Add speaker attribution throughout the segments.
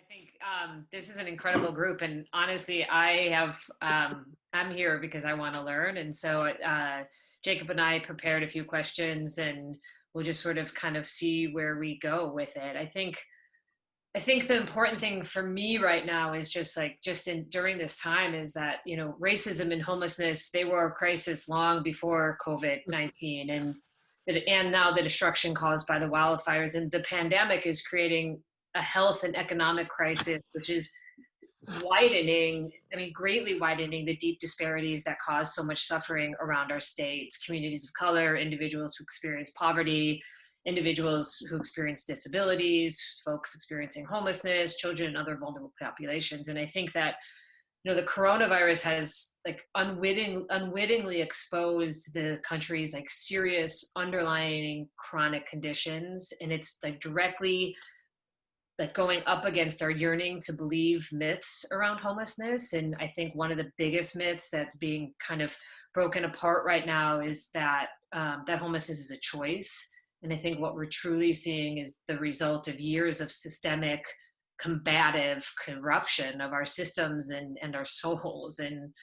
Speaker 1: think this is an incredible group, and honestly, I'm here because I want to learn, and so Jacob and I prepared a few questions, and we'll just sort of kind of see where we go with it. I think the important thing for me right now is just in during this time is that racism and homelessness, they were a crisis long before COVID-19, and now the destruction caused by the wildfires, and the pandemic is creating a health and economic crisis, which is widening, I mean, greatly widening the deep disparities that cause so much suffering around our states, communities of color, individuals who experience poverty, individuals who experience disabilities, folks experiencing homelessness, children and other vulnerable populations. And I think that the coronavirus has like unwittingly exposed the country's like serious underlying chronic conditions, and it's like directly like going up against our yearning to believe myths around homelessness. And I think one of the biggest myths that's being kind of broken apart right now is that that homelessness is a choice. And I think what we're truly seeing is the result of years of systemic combative corruption of our systems and our souls. And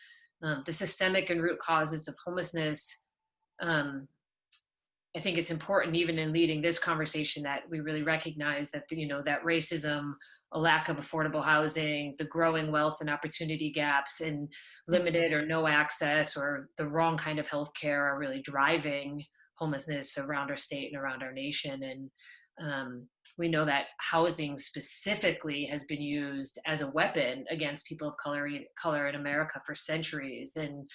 Speaker 1: the systemic and root causes of homelessness, I think it's important, even in leading this conversation, that we really recognize that that racism, a lack of affordable housing, the growing wealth and opportunity gaps, and limited or no access or the wrong kind of healthcare are really driving homelessness around our state and around our nation. And we know that housing specifically has been used as a weapon against people of color in America for centuries. And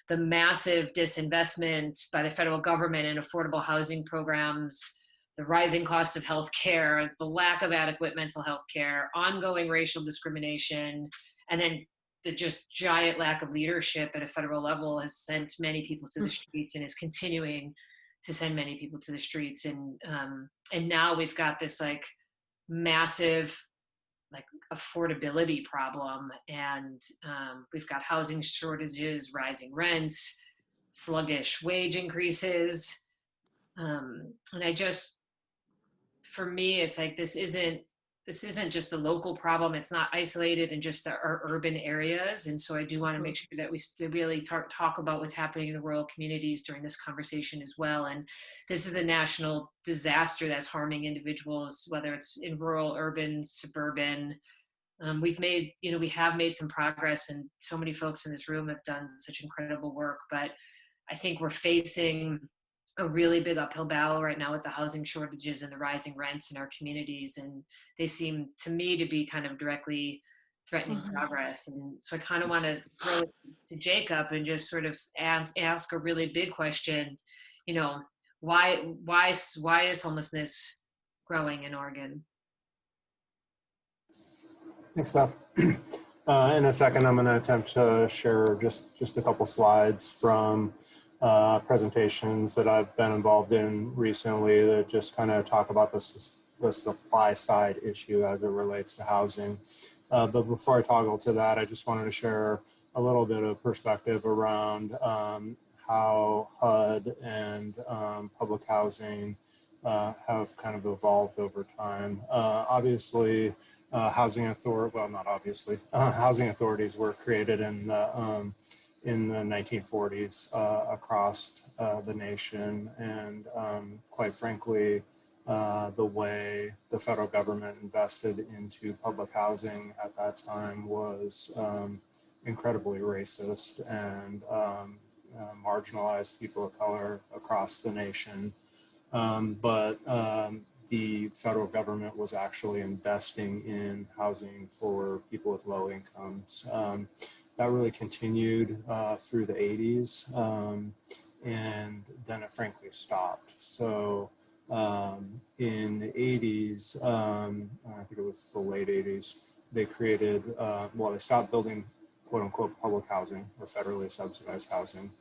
Speaker 1: the massive disinvestment by the federal government in affordable housing programs, the rising cost of healthcare, the lack of adequate mental health care, ongoing racial discrimination, and then the just giant lack of leadership at a federal level has sent many people to the streets and is continuing to send many people to the streets. And now we've got this like massive like affordability problem, and we've got housing shortages, rising rents, sluggish wage increases, and for me, it's like this isn't just a local problem. It's not isolated in just our urban areas. And so I do want to make sure that we really talk about what's happening in the rural communities during this conversation as well. And this is a national disaster that's harming individuals, whether it's in rural, urban, suburban. We have made some progress, and so many folks in this room have done such incredible work, but I think we're facing a really big uphill battle right now with the housing shortages and the rising rents in our communities. And they seem to me to be kind of directly threatening progress. And so I kind of want to throw it to Jacob and just sort of ask a really big question, why is homelessness growing in Oregon?
Speaker 2: Thanks, Beth. In a second, I'm going to attempt to share just a couple slides from presentations that I've been involved in recently that just kind of talk about the supply side issue as it relates to housing. But before I toggle to that, I just wanted to share a little bit of perspective around how HUD and public housing have kind of evolved over time. Obviously, housing authorities were created in the 1940s across the nation, and quite frankly, the way the federal government invested into public housing at that time was incredibly racist and marginalized people of color across the nation. But the federal government was actually investing in housing for people with low incomes. That really continued through the 80s, and then it frankly stopped. So in the 80s, I think it was the late 80s, they created, they stopped building quote unquote public housing or federally subsidized housing.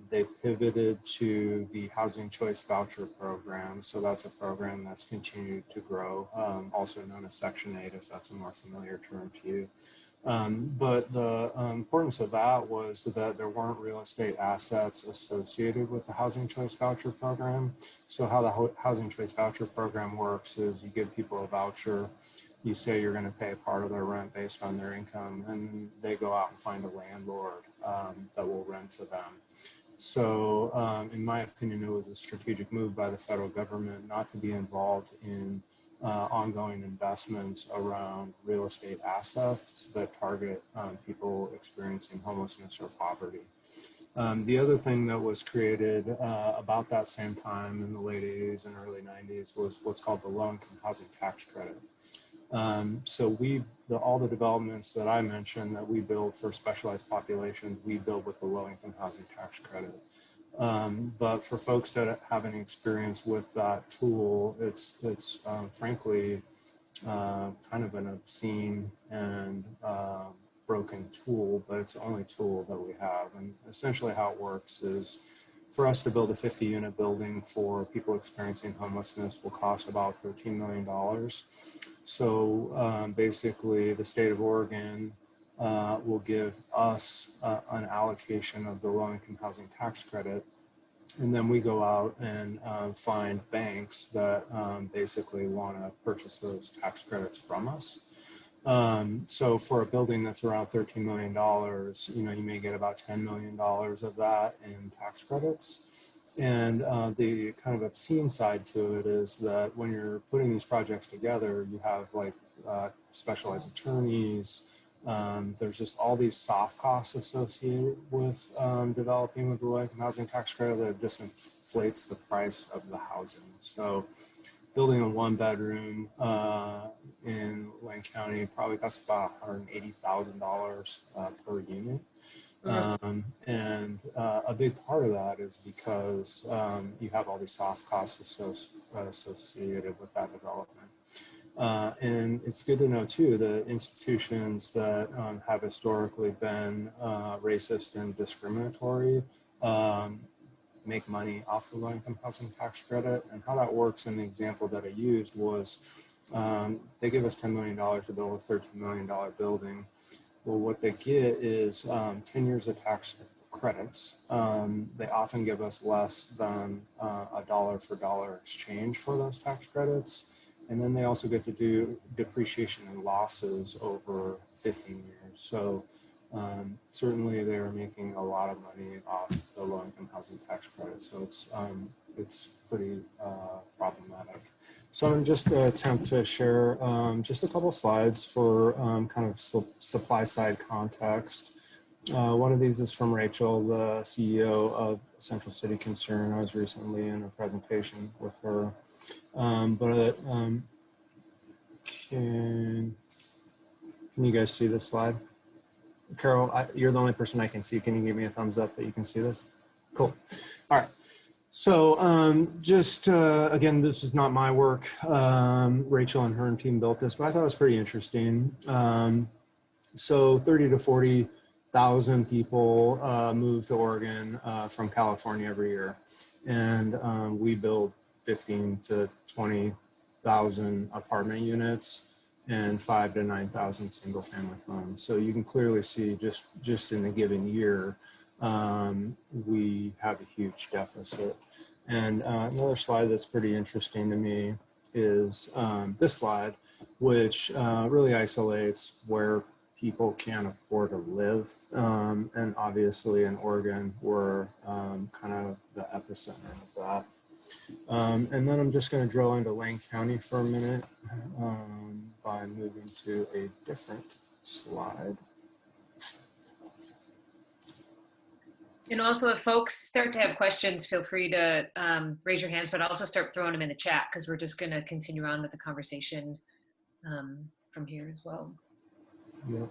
Speaker 2: They pivoted to the Housing Choice Voucher Program. So that's a program that's continued to grow, also known as Section 8, if that's a more familiar term to you. But the importance of that was that there weren't real estate assets associated with the Housing Choice Voucher Program. So how the Housing Choice Voucher Program works is you give people a voucher, you say you're going to pay part of their rent based on their income, and they go out and find a landlord that will rent to them. So in my opinion, it was a strategic move by the federal government not to be involved in ongoing investments around real estate assets that target people experiencing homelessness or poverty. The other thing that was created about that same time in the late 80s and early 90s was what's called the low-income housing tax credit. So all the developments that I mentioned that we build for specialized populations, we build with the low-income housing tax credit. But for folks that have any experience with that tool, it's frankly kind of an obscene and broken tool, but it's the only tool that we have. And essentially how it works is for us to build a 50-unit building for people experiencing homelessness will cost about $13 million. So basically the state of Oregon will give us an allocation of the low-income housing tax credit. And then we go out and find banks that basically want to purchase those tax credits from us. So for a building that's around $13 million, you may get about $10 million of that in tax credits. And the kind of obscene side to it is that when you're putting these projects together, you have like specialized attorneys. There's just all these soft costs associated with developing with the low-income housing tax credit that just inflates the price of the housing. So building a one-bedroom in Lane County probably costs about $180,000 per unit. And a big part of that is because you have all these soft costs associated with that development. And it's good to know too, the institutions that have historically been racist and discriminatory make money off the low-income housing tax credit. And how that works in the example that I used was they give us $10 million to build a $13 million building. Well, what they get is 10 years of tax credits. They often give us less than a dollar for dollar exchange for those tax credits. And then they also get to do depreciation and losses over 15 years. So certainly they are making a lot of money off the low-income housing tax credit. So it's pretty problematic. So I'm just attempt to share just a couple slides for kind of supply side context. One of these is from Rachel, the CEO of Central City Concern. I was recently in a presentation with her. Can you guys see this slide? Carol, you're the only person I can see. Can you give me a thumbs up that you can see this? Cool. All right. So just, again, this is not my work. Rachel and her team built this, but I thought it was pretty interesting. So 30 to 40,000 people move to Oregon from California every year. And we build 15 to 20,000 apartment units and 5,000 to 9,000 single family homes. So you can clearly see just in a given year, we have a huge deficit. And another slide that's pretty interesting to me is this slide, which really isolates where people can't afford to live. And obviously in Oregon, we're kind of the epicenter of that. And then I'm just going to drill into Lane County for a minute by moving to a different slide.
Speaker 1: And also, if folks start to have questions, feel free to raise your hands, but also start throwing them in the chat because we're just going to continue on with the conversation from here as well.
Speaker 2: Yeah.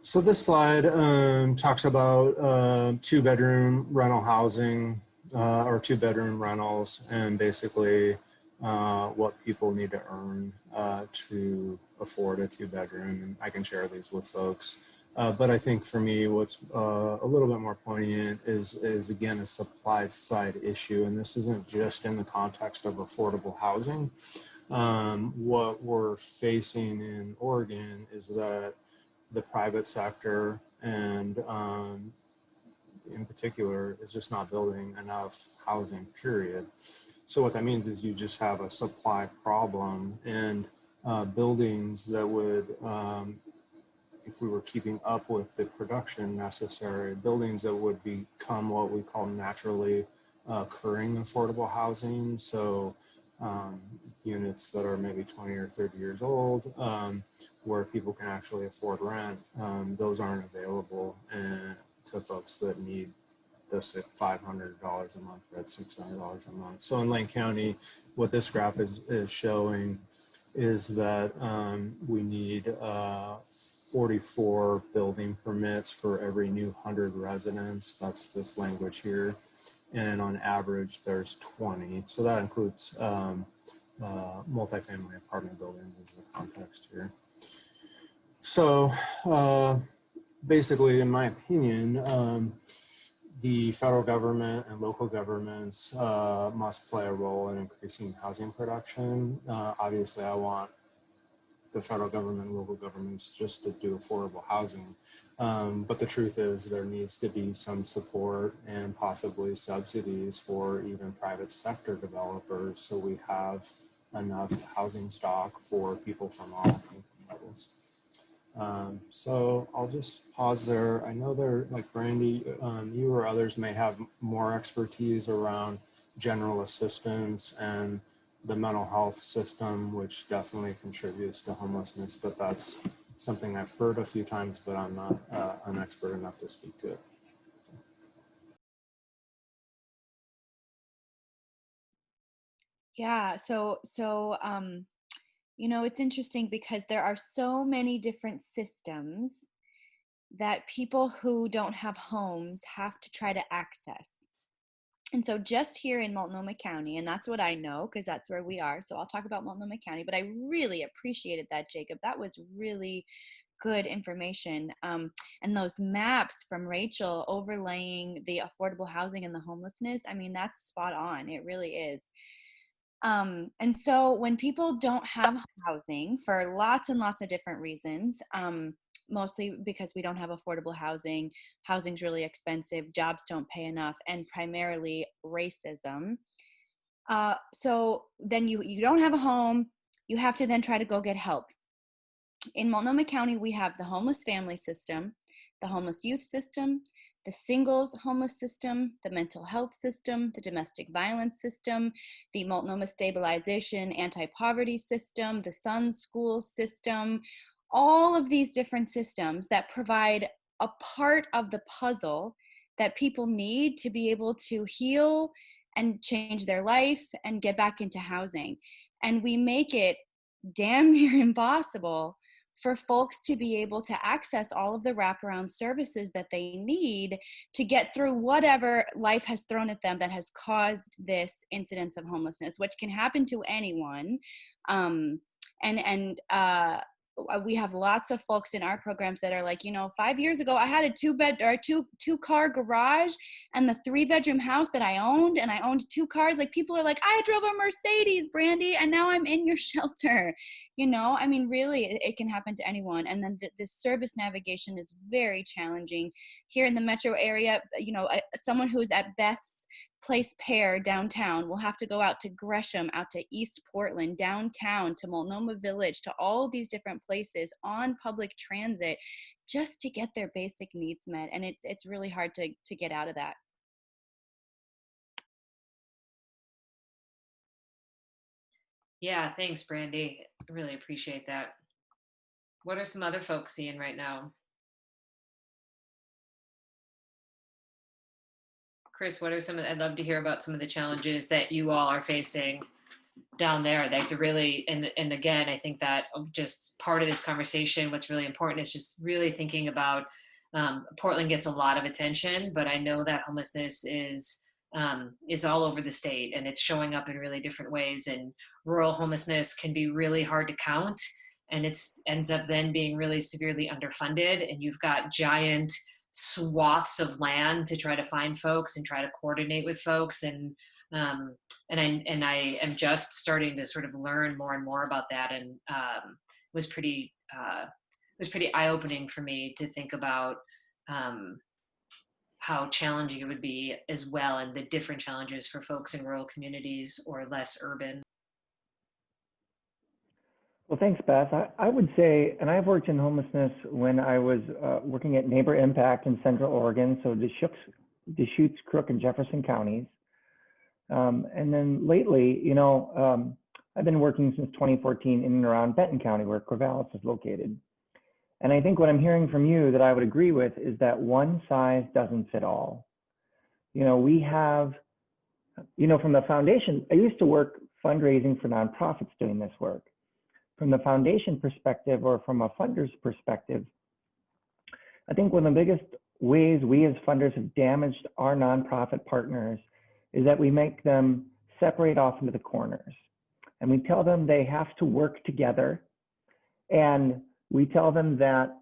Speaker 2: So this slide talks about two-bedroom rental housing or two-bedroom rentals, and basically what people need to earn to afford a two-bedroom. And I can share these with folks. But I think for me, what's a little bit more poignant is again, a supply side issue. And this isn't just in the context of affordable housing. What we're facing in Oregon is that the private sector and in particular is just not building enough housing, period. So what that means is you just have a supply problem. And buildings that would, if we were keeping up with the production necessary, buildings that would become what we call naturally occurring affordable housing. So units that are maybe 20 or 30 years old, where people can actually afford rent, those aren't available to folks that need the $500 a month or at $600 a month. So in Lane County, what this graph is showing is that we need 44 building permits for every new 100 residents. That's this language here. And on average, there's 20. So that includes multifamily apartment buildings as the context here. So basically, in my opinion, the federal government and local governments must play a role in increasing housing production. Obviously, I want the federal government and local governments just to do affordable housing. But the truth is there needs to be some support and possibly subsidies for even private sector developers so we have enough housing stock for people from all income levels. So I'll just pause there. I know there, like Brandy, you or others may have more expertise around general assistance and the mental health system, which definitely contributes to homelessness, but that's something I've heard a few times, but I'm not an expert enough to speak to it.
Speaker 3: Yeah, you know, it's interesting because there are so many different systems that people who don't have homes have to try to access. And so just here in Multnomah County, and that's what I know because that's where we are. So I'll talk about Multnomah County, but I really appreciated that, Jacob. That was really good information. And those maps from Rachel overlaying the affordable housing and the homelessness, I mean, that's spot on. It really is. And so when people don't have housing for lots and lots of different reasons, mostly because we don't have affordable housing, housing's really expensive, jobs don't pay enough, and primarily racism. So then you don't have a home, you have to then try to go get help. In Multnomah County, we have the homeless family system, the homeless youth system, the singles homeless system, the mental health system, the domestic violence system, the Multnomah stabilization anti-poverty system, the Sun School system, all of these different systems that provide a part of the puzzle that people need to be able to heal and change their life and get back into housing. And we make it damn near impossible for folks to be able to access all of the wraparound services that they need to get through whatever life has thrown at them that has caused this incidence of homelessness, which can happen to anyone. We have lots of folks in our programs that are like, you know, 5 years ago I had a two car garage and the 3-bedroom house that I owned, and I owned 2 cars. Like, people are like, I drove a Mercedes, Brandy, and now I'm in your shelter. You know, I mean, really, it can happen to anyone. And then this service navigation is very challenging here in the metro area. You know, someone who's at Beth's Place Pear downtown will have to go out to Gresham, out to East Portland, downtown to Multnomah Village, to all these different places on public transit just to get their basic needs met. And it's really hard to get out of that.
Speaker 1: Yeah, thanks, Brandy. I really appreciate that. What are some other folks seeing right now? Chris, what are I'd love to hear about some of the challenges that you all are facing down there. Like, and again, I think that just part of this conversation, what's really important is just really thinking about, Portland gets a lot of attention, but I know that homelessness is all over the state, and it's showing up in really different ways. And rural homelessness can be really hard to count, and ends up then being really severely underfunded. And you've got giant swaths of land to try to find folks and try to coordinate with folks. Um, I am just starting to sort of learn more and more about that, and was pretty eye-opening for me to think about how challenging it would be as well, and the different challenges for folks in rural communities or less urban.
Speaker 4: Well, thanks, Beth. I would say, and I've worked in homelessness when I was working at Neighbor Impact in Central Oregon, so Deschutes, Crook, and Jefferson counties. And then lately, I've been working since 2014 in and around Benton County, where Corvallis is located. And I think what I'm hearing from you that I would agree with is that one size doesn't fit all. We have, from the foundation, I used to work fundraising for nonprofits doing this work. From the foundation perspective or from a funder's perspective, I think one of the biggest ways we as funders have damaged our nonprofit partners is that we make them separate off into the corners. And we tell them they have to work together, and we tell them that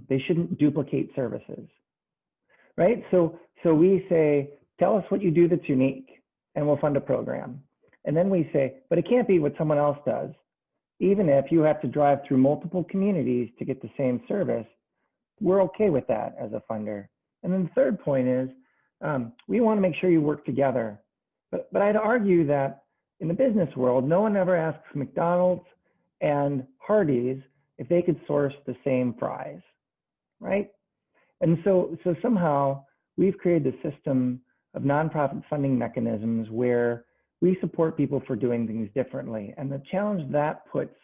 Speaker 4: they shouldn't duplicate services, right? So we say, tell us what you do that's unique, and we'll fund a program. And then we say, but it can't be what someone else does. Even if you have to drive through multiple communities to get the same service, we're okay with that as a funder. And then the third point is, we want to make sure you work together. But I'd argue that in the business world, no one ever asks McDonald's and Hardee's if they could source the same fries, right? And so somehow we've created a system of nonprofit funding mechanisms where we support people for doing things differently. And the challenge that puts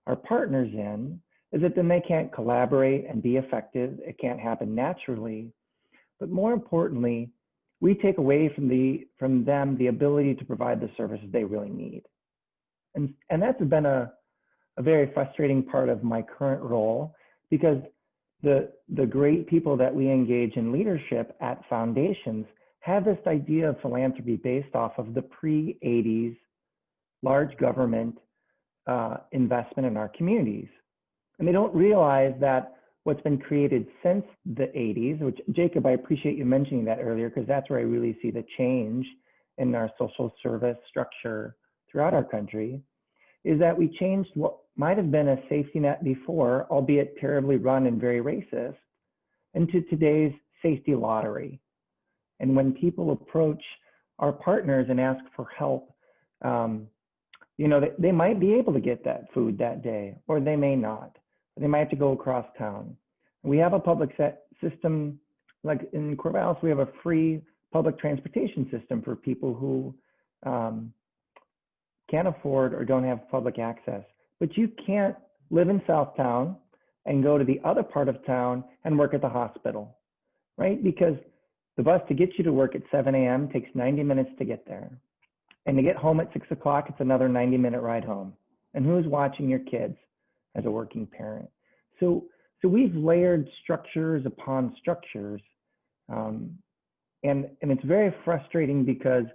Speaker 4: our partners in is that then they can't collaborate and be effective. It can't happen naturally. But more importantly, we take away from them the ability to provide the services they really need. And that's been a very frustrating part of my current role, because the great people that we engage in leadership at foundations have this idea of philanthropy based off of the pre-80s large government investment in our communities. And they don't realize that what's been created since the 80s, which Jacob, I appreciate you mentioning that earlier, because that's where I really see the change in our social service structure throughout our country, is that we changed what might have been a safety net before, albeit terribly run and very racist, into today's safety lottery. And when people approach our partners and ask for help, they might be able to get that food that day, or they may not. They might have to go across town. We have a public system, like in Corvallis, we have a free public transportation system for people who can't afford or don't have public access. But you can't live in Southtown and go to the other part of town and work at the hospital, right? Because the bus to get you to work at 7 a.m. takes 90 minutes to get there. And to get home at 6 o'clock, it's another 90-minute ride home. And who's watching your kids as a working parent? So we've layered structures upon structures. And it's very frustrating because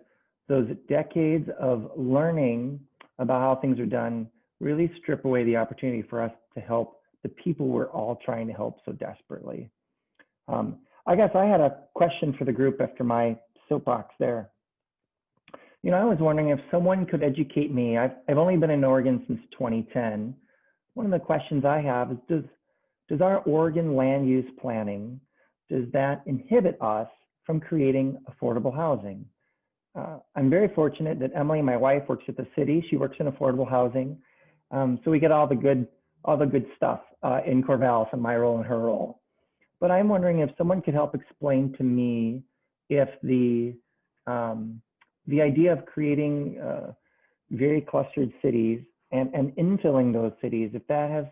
Speaker 4: those decades of learning about how things are done really strip away the opportunity for us to help the people we're all trying to help so desperately. I guess I had a question for the group after my soapbox there. I was wondering if someone could educate me. I've only been in Oregon since 2010. One of the questions I have is, does our Oregon land use planning, does that inhibit us from creating affordable housing? I'm very fortunate that Emily, my wife, works at the city. She works in affordable housing. So we get all the good stuff in Corvallis and my role and her role. But I'm wondering if someone could help explain to me if the idea of creating very clustered cities and infilling those cities, if that has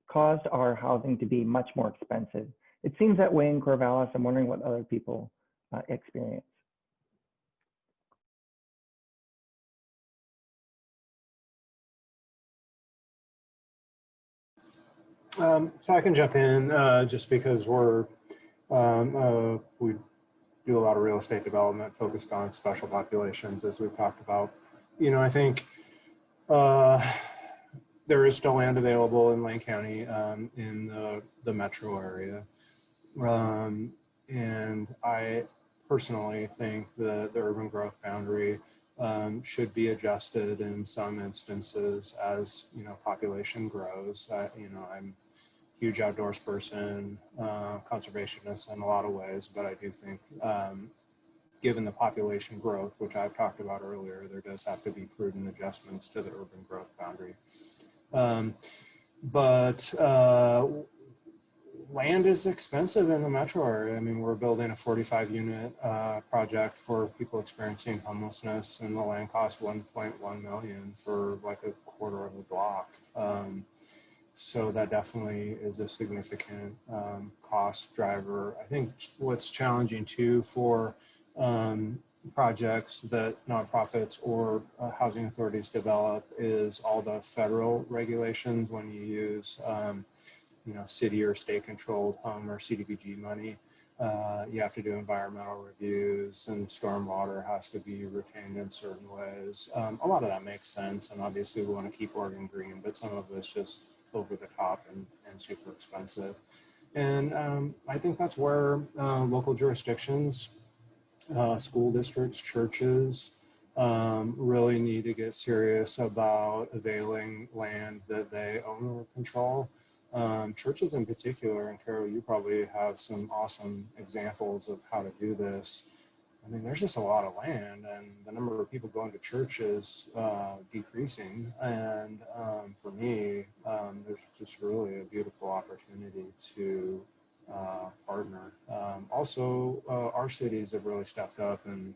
Speaker 4: caused our housing to be much more expensive. It seems that way in Corvallis. I'm wondering what other people experience.
Speaker 2: So I can jump in just because we do a lot of real estate development focused on special populations, as we've talked about. I think there is still land available in Lane County in the metro area. And I personally think that the urban growth boundary should be adjusted in some instances as population grows. I'm a huge outdoors person, conservationist in a lot of ways, but I do think given the population growth, which I've talked about earlier, there does have to be prudent adjustments to the urban growth boundary. But land is expensive in the metro area. I mean, we're building a 45 unit project for people experiencing homelessness, and the land costs 1.1 million for like a quarter of a block. So that definitely is a significant cost driver. I think what's challenging too for projects that nonprofits or housing authorities develop is all the federal regulations when you use city or state controlled home or CDBG money. You have to do environmental reviews, and stormwater has to be retained in certain ways. A lot of that makes sense, and obviously we want to keep Oregon green, but some of it's just over the top and super expensive. And I think that's where local jurisdictions, school districts, churches really need to get serious about availing land that they own or control. Churches in particular, and Carol, you probably have some awesome examples of how to do this. I mean, there's just a lot of land, and the number of people going to church is decreasing. And for me, there's just really a beautiful opportunity to partner. Also, our cities have really stepped up, and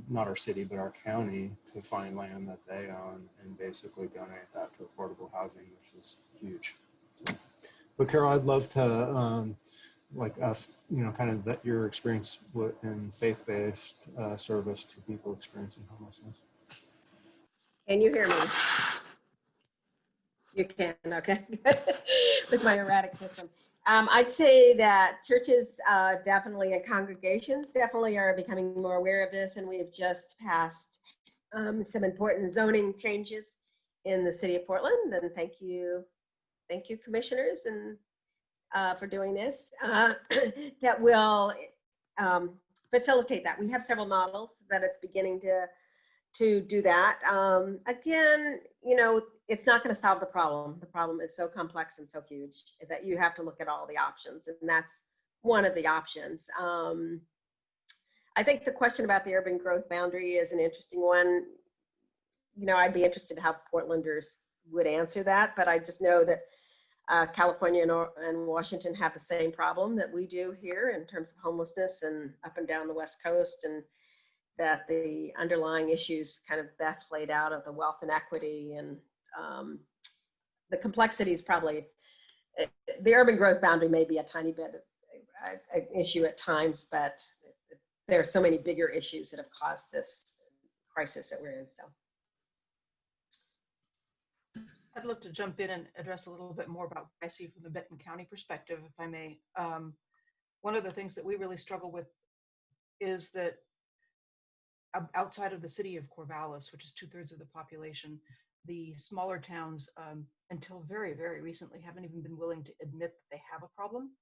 Speaker 2: not our city, but our county, to find land that they own and basically donate that to affordable housing, which is huge. So, but Carol, I'd love to kind of that your experience in faith-based service to people experiencing homelessness.
Speaker 5: Can you hear me? You can, okay. With my erratic system. I'd say that churches definitely, and congregations definitely are becoming more aware of this, and we have just passed some important zoning changes in the city of Portland, and thank you commissioners and for doing this, that will facilitate that. We have several models that it's beginning to do that. Again, it's not going to solve the problem. The problem is so complex and so huge that you have to look at all the options, and that's one of the options. I think the question about the urban growth boundary is an interesting one. I'd be interested in how Portlanders would answer that, but I just know that California and Washington have the same problem that we do here in terms of homelessness and up and down the West Coast, and that the underlying issues kind of Beth laid out of the wealth inequity and the complexities probably, the urban growth boundary may be a tiny bit of an issue at times, but there are so many bigger issues that have caused this crisis that we're in, so.
Speaker 6: I'd love to jump in and address a little bit more about what I see from the Benton County perspective, if I may. One of the things that we really struggle with is that outside of the city of Corvallis, which is 2/3 of the population, the smaller towns, until very, very recently, haven't even been willing to admit that they have a problem.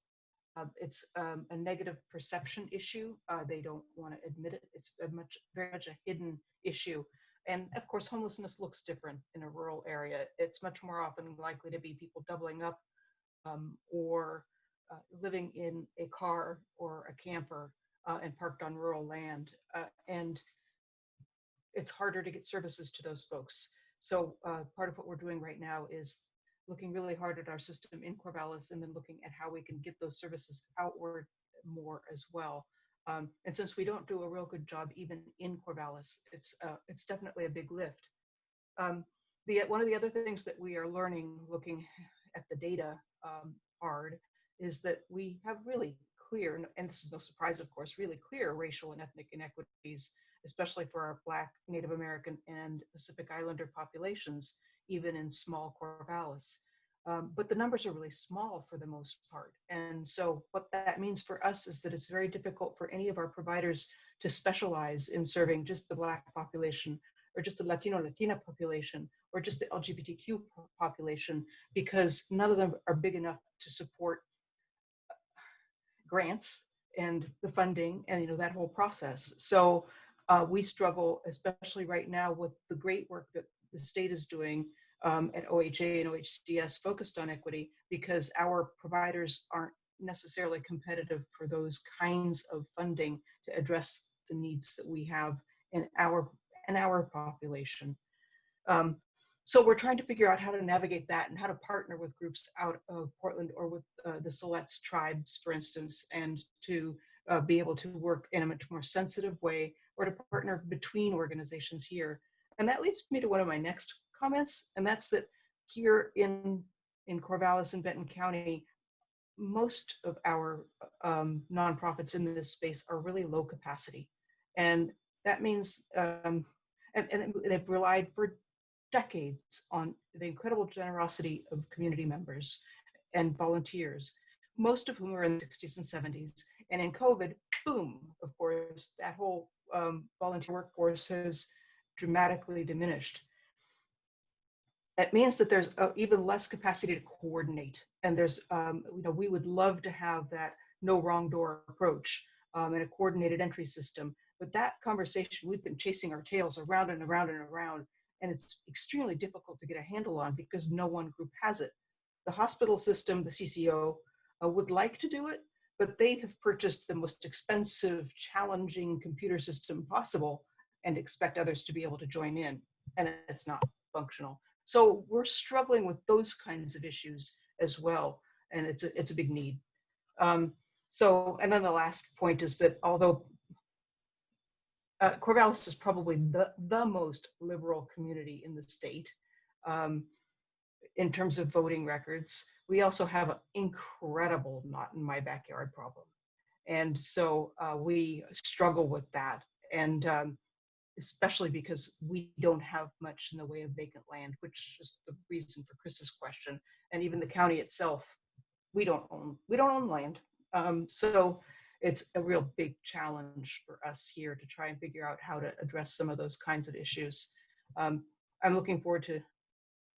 Speaker 6: It's a negative perception issue. They don't want to admit it. It's very much a hidden issue. And of course, homelessness looks different in a rural area. It's much more often likely to be people doubling up or living in a car or a camper and parked on rural land. And it's harder to get services to those folks. So part of what we're doing right now is looking really hard at our system in Corvallis, and then looking at how we can get those services outward more as well. And since we don't do a real good job even in Corvallis, it's definitely a big lift. One of the other things that we are learning, looking at the data hard, is that we have really clear, and this is no surprise, of course, really clear racial and ethnic inequities, especially for our Black, Native American, and Pacific Islander populations, even in small Corvallis. But the numbers are really small for the most part. And so what that means for us is that it's very difficult for any of our providers to specialize in serving just the Black population, or just the Latina population, or just the LGBTQ population, because none of them are big enough to support grants and the funding and that whole process. So we struggle, especially right now, with the great work that the state is doing at OHA and OHCS focused on equity, because our providers aren't necessarily competitive for those kinds of funding to address the needs that we have in our population. So we're trying to figure out how to navigate that and how to partner with groups out of Portland or with the Siletz tribes, for instance, and to be able to work in a much more sensitive way, or to partner between organizations here. And that leads me to one of my next comments, and that's that here in Corvallis and Benton County, most of our nonprofits in this space are really low capacity. And that means, and they've relied for decades on the incredible generosity of community members and volunteers, most of whom are in the 60s and 70s. And in COVID, boom, of course, that whole volunteer workforce has dramatically diminished. It means that there's even less capacity to coordinate. And there's, we would love to have that no wrong door approach and a coordinated entry system. But that conversation, we've been chasing our tails around and around and around. And it's extremely difficult to get a handle on because no one group has it. The hospital system, the CCO, would like to do it, but they have purchased the most expensive, challenging computer system possible and expect others to be able to join in, and it's not functional. So we're struggling with those kinds of issues as well, and it's a big need. And then the last point is that although Corvallis is probably the most liberal community in the state in terms of voting records, we also have an incredible not in my backyard problem. And so we struggle with that. And especially because we don't have much in the way of vacant land, which is the reason for Chris's question. And even the county itself, we don't own land. So it's a real big challenge for us here to try and figure out how to address some of those kinds of issues. I'm looking forward to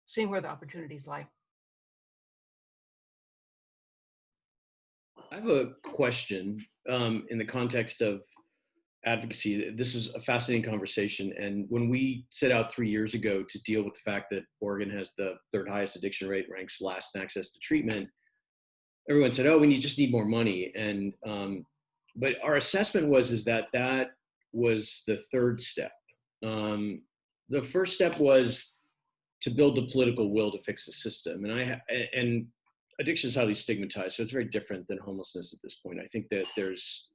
Speaker 6: seeing where the opportunities lie.
Speaker 7: I have a question in the context of advocacy. This is a fascinating conversation. And when we set out 3 years ago to deal with the fact that Oregon has the third highest addiction rate, ranks last in access to treatment, everyone said, oh, we just need more money. And, but our assessment was that was the third step. The first step was to build the political will to fix the system. And addiction is highly stigmatized, so it's very different than homelessness at this point. I think that there's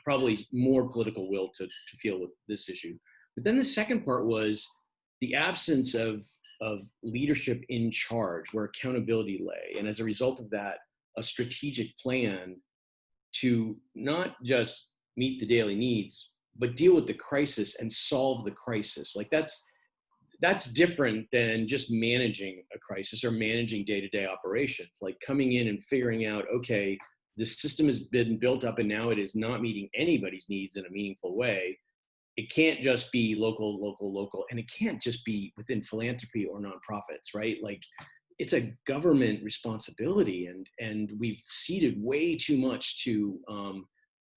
Speaker 7: probably more political will to deal with this issue. But then the second part was the absence of leadership in charge, where accountability lay. And as a result of that, a strategic plan to not just meet the daily needs, but deal with the crisis and solve the crisis. Like that's different than just managing a crisis or managing day-to-day operations, like coming in and figuring out, okay, this system has been built up and now it is not meeting anybody's needs in a meaningful way. It can't just be local, and it can't just be within philanthropy or nonprofits, right? Like it's a government responsibility, and we've ceded way too much to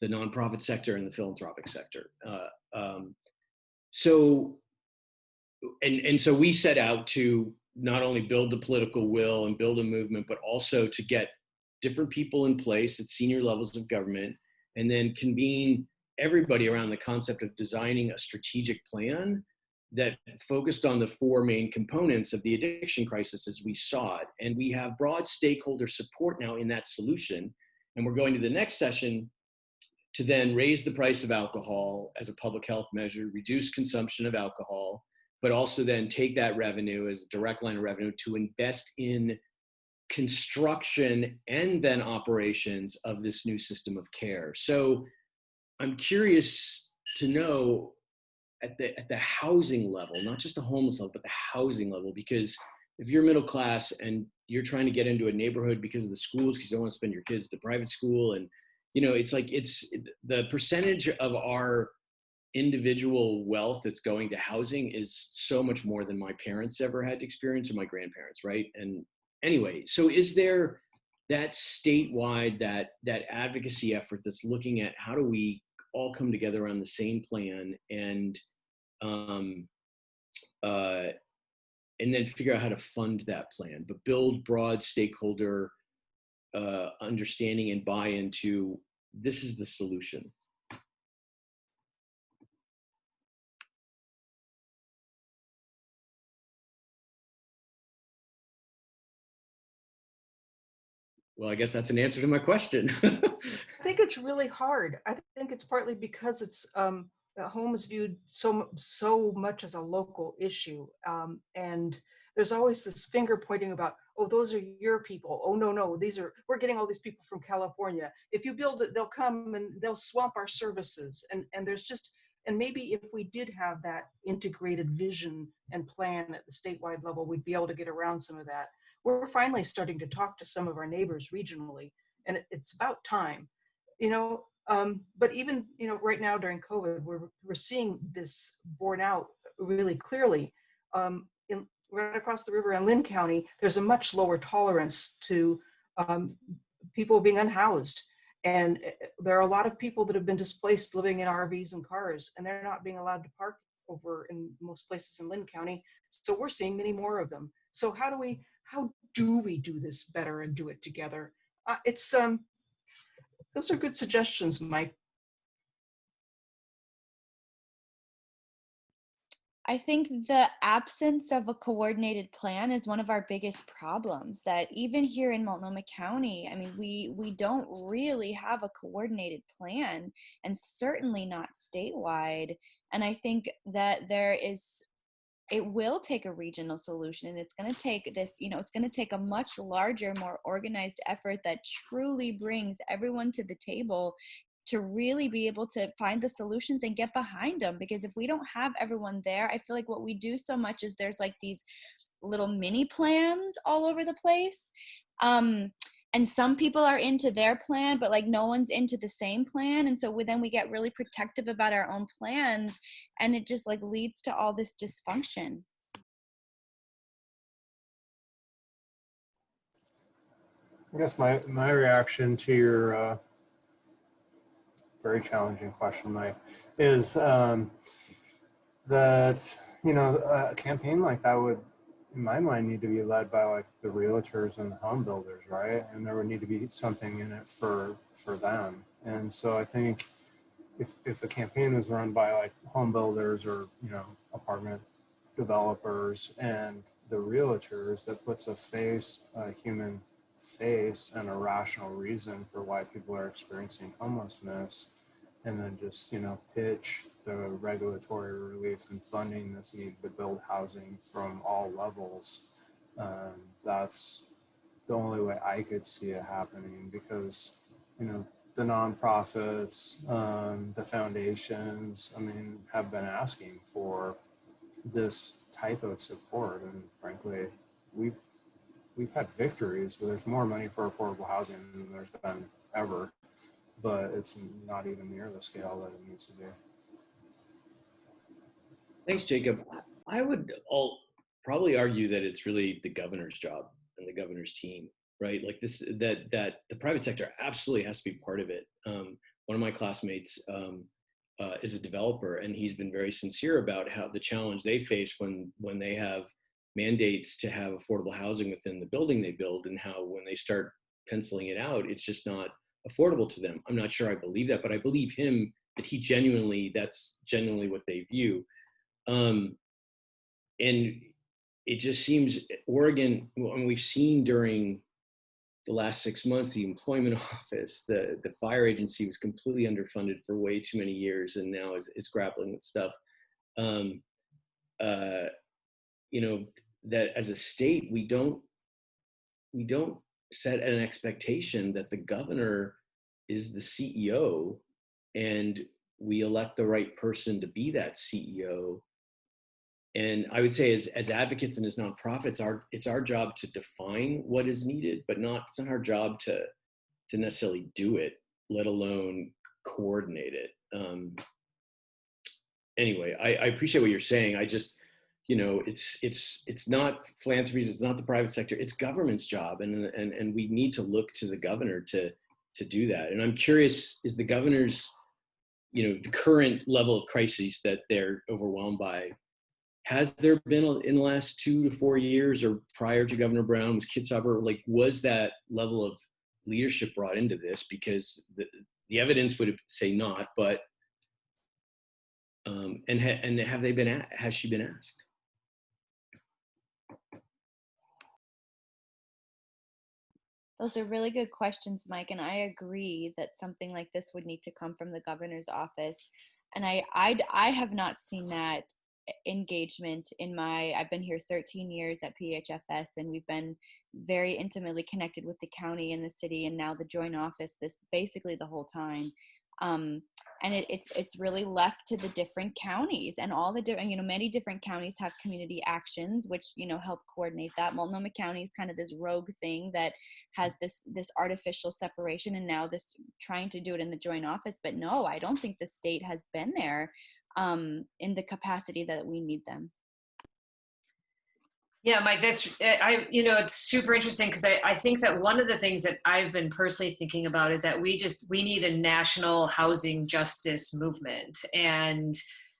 Speaker 7: the nonprofit sector and the philanthropic sector. So we set out to not only build the political will and build a movement, but also to get different people in place at senior levels of government, and then convene everybody around the concept of designing a strategic plan that focused on the four main components of the addiction crisis as we saw it. And we have broad stakeholder support now in that solution. And we're going to the next session to then raise the price of alcohol as a public health measure, reduce consumption of alcohol, but also then take that revenue as a direct line of revenue to invest in construction and then operations of this new system of care. So I'm curious to know at the housing level, not just the homeless level, but the housing level, because if you're middle class and you're trying to get into a neighborhood because of the schools, because you don't want to spend your kids to private school, and it's like the percentage of our individual wealth that's going to housing is so much more than my parents ever had to experience, or my grandparents, right? And anyway, so is there that statewide, that advocacy effort that's looking at how do we all come together on the same plan and then figure out how to fund that plan, but build broad stakeholder understanding and buy-in to this is the solution? Well, I guess that's an answer to my question.
Speaker 6: I think it's really hard. I think it's partly because it's home is viewed so much as a local issue, and there's always this finger pointing about, oh, those are your people. Oh no, we're getting all these people from California. If you build it, they'll come and they'll swamp our services. And there's just, and maybe if we did have that integrated vision and plan at the statewide level, we'd be able to get around some of that. We're finally starting to talk to some of our neighbors regionally, and it's about time, you know. But even, you know, right now during COVID, we're seeing this borne out really clearly. In right across the river in Lynn County, there's a much lower tolerance to people being unhoused, and there are a lot of people that have been displaced living in RVs and cars, and they're not being allowed to park over in most places in Lynn County. So we're seeing many more of them. So how do we do this better and do it together? It's those are good suggestions, Mike.
Speaker 3: I think the absence of a coordinated plan is one of our biggest problems, that even here in Multnomah County, I mean, we don't really have a coordinated plan, and certainly not statewide. And I think that it will take a regional solution, and it's going to take this, you know, it's going to take a much larger, more organized effort that truly brings everyone to the table to really be able to find the solutions and get behind them. Because if we don't have everyone there, I feel like what we do so much is there's like these little mini plans all over the place. And some people are into their plan, but like no one's into the same plan. And so then we get really protective about our own plans, and it just like leads to all this dysfunction.
Speaker 2: I guess my reaction to your very challenging question, Mike, is that, you know, a campaign like that would, in my mind, need to be led by like the realtors and the home builders, right? And there would need to be something in it for them. And so I think if a campaign was run by like home builders or, you know, apartment developers and the realtors, that puts a face, a human face, and a rational reason for why people are experiencing homelessness, and then just, you know, pitch the regulatory relief and funding that's needed to build housing from all levels. That's the only way I could see it happening, because, you know, the nonprofits, the foundations, I mean, have been asking for this type of support, and frankly, we've had victories where there's more money for affordable housing than there's been ever, but it's not even near the scale that it needs to be.
Speaker 7: Thanks, Jacob. I would probably argue that it's really the governor's job and the governor's team, right? Like this, that the private sector absolutely has to be part of it. One of my classmates is a developer, and he's been very sincere about how the challenge they face when they have mandates to have affordable housing within the building they build, and how when they start penciling it out, it's just not affordable to them. I'm not sure I believe that, but I believe him that that's genuinely what they view. And it just seems Oregon, and we've seen during the last 6 months, the employment office, the fire agency was completely underfunded for way too many years, and now is grappling with stuff. You know, that as a state, we don't set an expectation that the governor is the CEO, and we elect the right person to be that CEO. And I would say as advocates and as nonprofits, it's our job to define what is needed, but it's not our job to necessarily do it, let alone coordinate it. Anyway, I appreciate what you're saying. I just, you know, it's not philanthropy, it's not the private sector, it's government's job, and we need to look to the governor to do that. And I'm curious, is the governor's, you know, the current level of crises that they're overwhelmed by, has there been in the last 2 to 4 years, or prior to Governor Brown, was Kitzhaber, like, was that level of leadership brought into this? Because the evidence would say not, but and has she been asked?
Speaker 3: Those are really good questions, Mike, and I agree that something like this would need to come from the governor's office. And I have not seen that engagement in I've been here 13 years at PHFS, and we've been very intimately connected with the county and the city, and now the joint office this basically the whole time. And it's really left to the different counties, and all the different, many different counties have community actions, which, help coordinate that. Multnomah County is kind of this rogue thing that has this artificial separation, and now this trying to do it in the joint office. But no, I don't think the state has been there in the capacity that we need them.
Speaker 1: Yeah, Mike, it's super interesting because I think that one of the things that I've been personally thinking about is that we need a national housing justice movement, and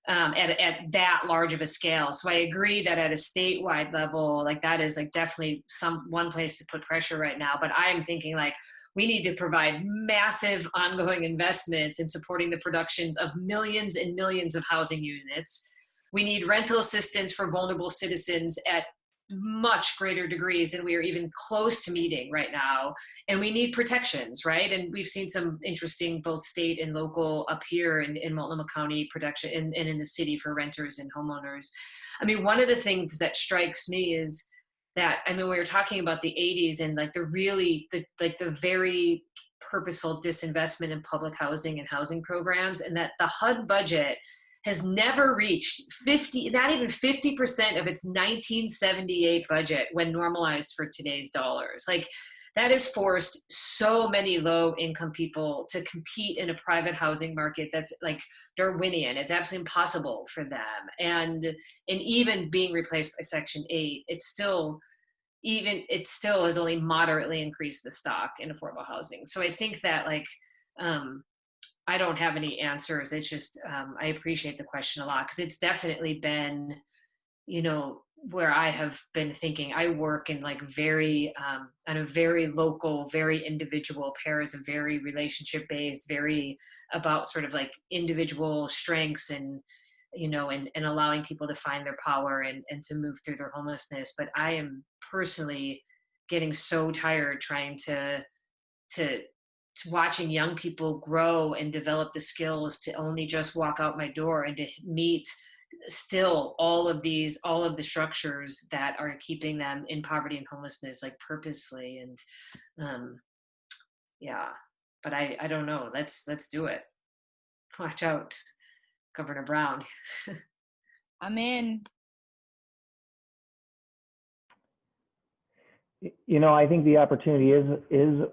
Speaker 1: at that large of a scale. So I agree that at a statewide level, like that is like definitely one place to put pressure right now. But I'm thinking like we need to provide massive ongoing investments in supporting the productions of millions and millions of housing units. We need rental assistance for vulnerable citizens at much greater degrees than we are even close to meeting right now. And we need protections, right? And we've seen some interesting, both state and local up here in Multnomah County protection and in the city for renters and homeowners. I mean, one of the things that strikes me is that, we were talking about the 80s and like the very purposeful disinvestment in public housing and housing programs, and that the HUD budget has never reached not even 50% of its 1978 budget when normalized for today's dollars. Like that has forced so many low income people to compete in a private housing market that's like Darwinian. It's absolutely impossible for them. And even being replaced by Section 8, it still has only moderately increased the stock in affordable housing. So I think that I don't have any answers. It's just, I appreciate the question a lot because it's definitely been, where I have been thinking. I work in like on a very local, very individual pairs of very relationship based, very about sort of like individual strengths and, and allowing people to find their power and to move through their homelessness. But I am personally getting so tired trying to watching young people grow and develop the skills to only just walk out my door and to meet still all of the structures that are keeping them in poverty and homelessness, like purposefully. And but I don't know. Let's do it. Watch out, Governor Brown.
Speaker 3: I'm in.
Speaker 4: I think the opportunity is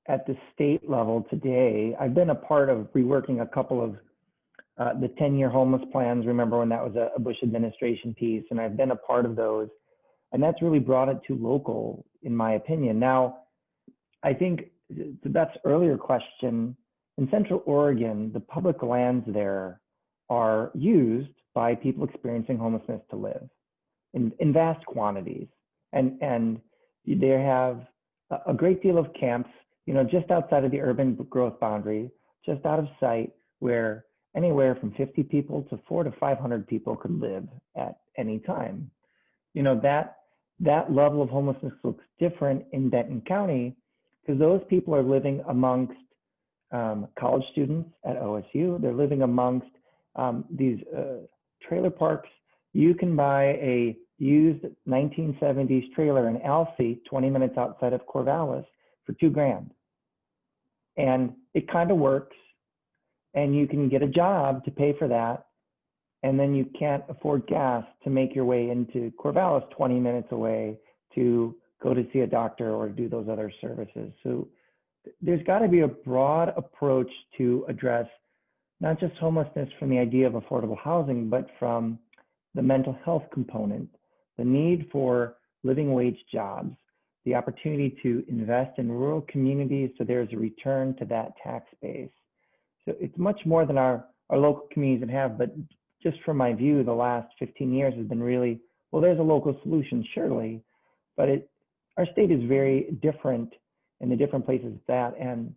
Speaker 4: at the state level today. I've been a part of reworking a couple of the 10-year homeless plans. Remember when that was a Bush administration piece, and I've been a part of those. And that's really brought it to local, in my opinion. Now, I think to Beth's earlier question, in Central Oregon, the public lands there are used by people experiencing homelessness to live in vast quantities. And they have a great deal of camps, just outside of the urban growth boundary, just out of sight, where anywhere from 50 people to 400 to 500 people could live at any time. That level of homelessness looks different in Benton County because those people are living amongst college students at OSU. They're living amongst these trailer parks. You can buy a used 1970s trailer in Alfie, 20 minutes outside of Corvallis, for $2,000. And it kind of works, and you can get a job to pay for that, and then you can't afford gas to make your way into Corvallis 20 minutes away to go to see a doctor or do those other services. So there's got to be a broad approach to address not just homelessness from the idea of affordable housing, but from the mental health component, the need for living wage jobs, the opportunity to invest in rural communities so there's a return to that tax base. So it's much more than our local communities have, but just from my view, the last 15 years has been really, well, there's a local solution, surely, but our state is very different in the different places it's at. And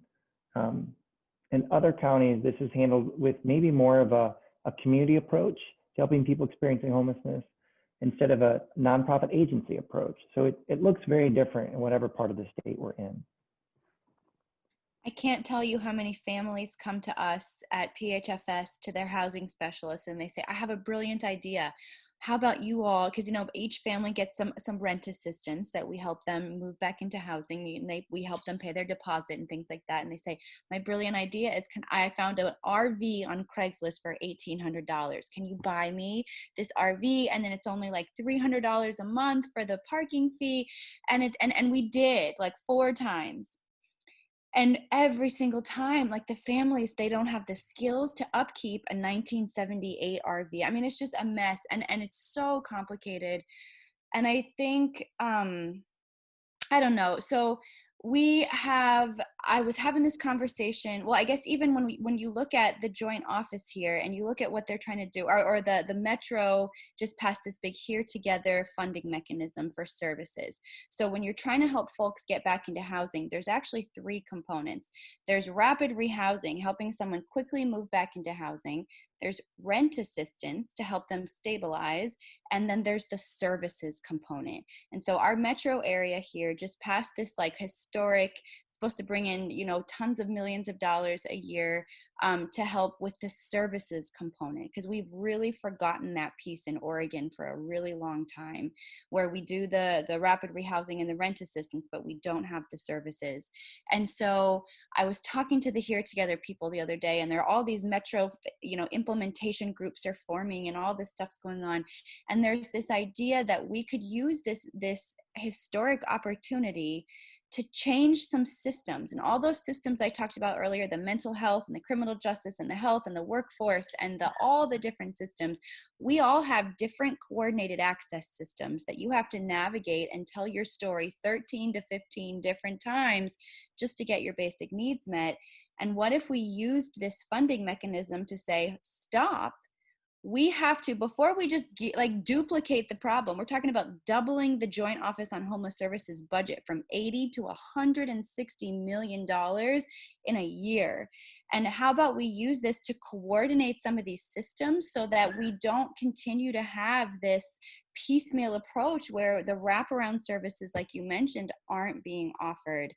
Speaker 4: in other counties, this is handled with maybe more of a community approach to helping people experiencing homelessness instead of a nonprofit agency approach. So it looks very different in whatever part of the state we're in.
Speaker 3: I can't tell you how many families come to us at PHFS to their housing specialists and they say, I have a brilliant idea. How about you all? Because, you know, each family gets some rent assistance that we help them move back into housing. And we help them pay their deposit and things like that. And they say, my brilliant idea is, I found an RV on Craigslist for $1,800. Can you buy me this RV? And then it's only like $300 a month for the parking fee. And we did like 4 times. And every single time, like the families, they don't have the skills to upkeep a 1978 RV. I mean, it's just a mess, and it's so complicated. And I think, I don't know. So I was having this conversation. Well, I guess even when you look at the joint office here and you look at what they're trying to do, or the Metro just passed this big Here Together funding mechanism for services. So when you're trying to help folks get back into housing, there's actually 3 components. There's rapid rehousing, helping someone quickly move back into housing. There's rent assistance to help them stabilize. And then there's the services component. And so our metro area here just passed this like historic, supposed to bring in, you know, tons of millions of dollars a year to help with the services component, because we've really forgotten that piece in Oregon for a really long time, where we do the rapid rehousing and the rent assistance, but we don't have the services. And so I was talking to the Here Together people the other day, and there are all these metro, you know, implementation groups are forming and all this stuff's going on. And there's this idea that we could use this historic opportunity to change some systems. And all those systems I talked about earlier, the mental health and the criminal justice and the health and the workforce and all the different systems, we all have different coordinated access systems that you have to navigate and tell your story 13 to 15 different times just to get your basic needs met. And what if we used this funding mechanism to say, stop, we have to, before we just duplicate the problem, we're talking about doubling the Joint Office on Homeless Services budget from $80 to $160 million in a year. And how about we use this to coordinate some of these systems so that we don't continue to have this piecemeal approach where the wraparound services, like you mentioned, aren't being offered.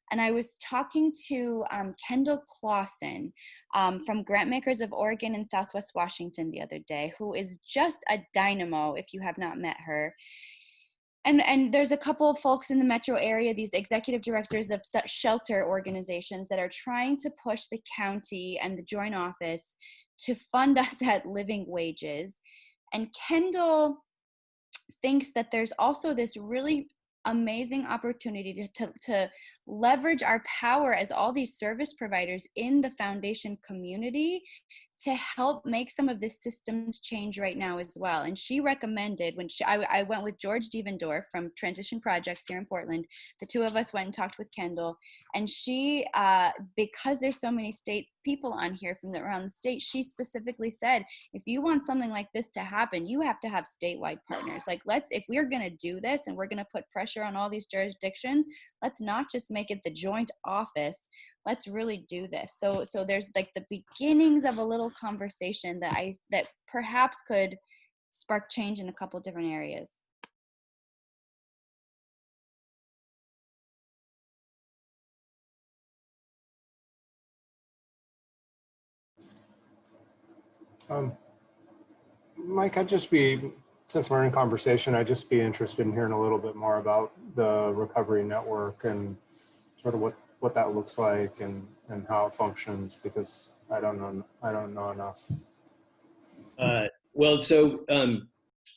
Speaker 3: And I was talking to Kendall Clausen from Grantmakers of Oregon and Southwest Washington the other day, who is just a dynamo if you have not met her. And there's a couple of folks in the metro area, these executive directors of such shelter organizations that are trying to push the county and the joint office to fund us at living wages. And Kendall thinks that there's also this really amazing opportunity to leverage our power as all these service providers in the foundation community to help make some of the systems change right now as well. And she recommended, I went with George Devendorf from Transition Projects here in Portland. The 2 of us went and talked with Kendall, and she, because there's so many state people on here from around the state, she specifically said, if you want something like this to happen, you have to have statewide partners. Like, if we're gonna do this and we're gonna put pressure on all these jurisdictions, let's not just make it the joint office. Let's really do this. So there's like the beginnings of a little conversation that perhaps could spark change in a couple different areas.
Speaker 2: Mike, since we're in conversation, I'd just be interested in hearing a little bit more about the recovery network and sort of what that looks like and how it functions, because I don't know enough.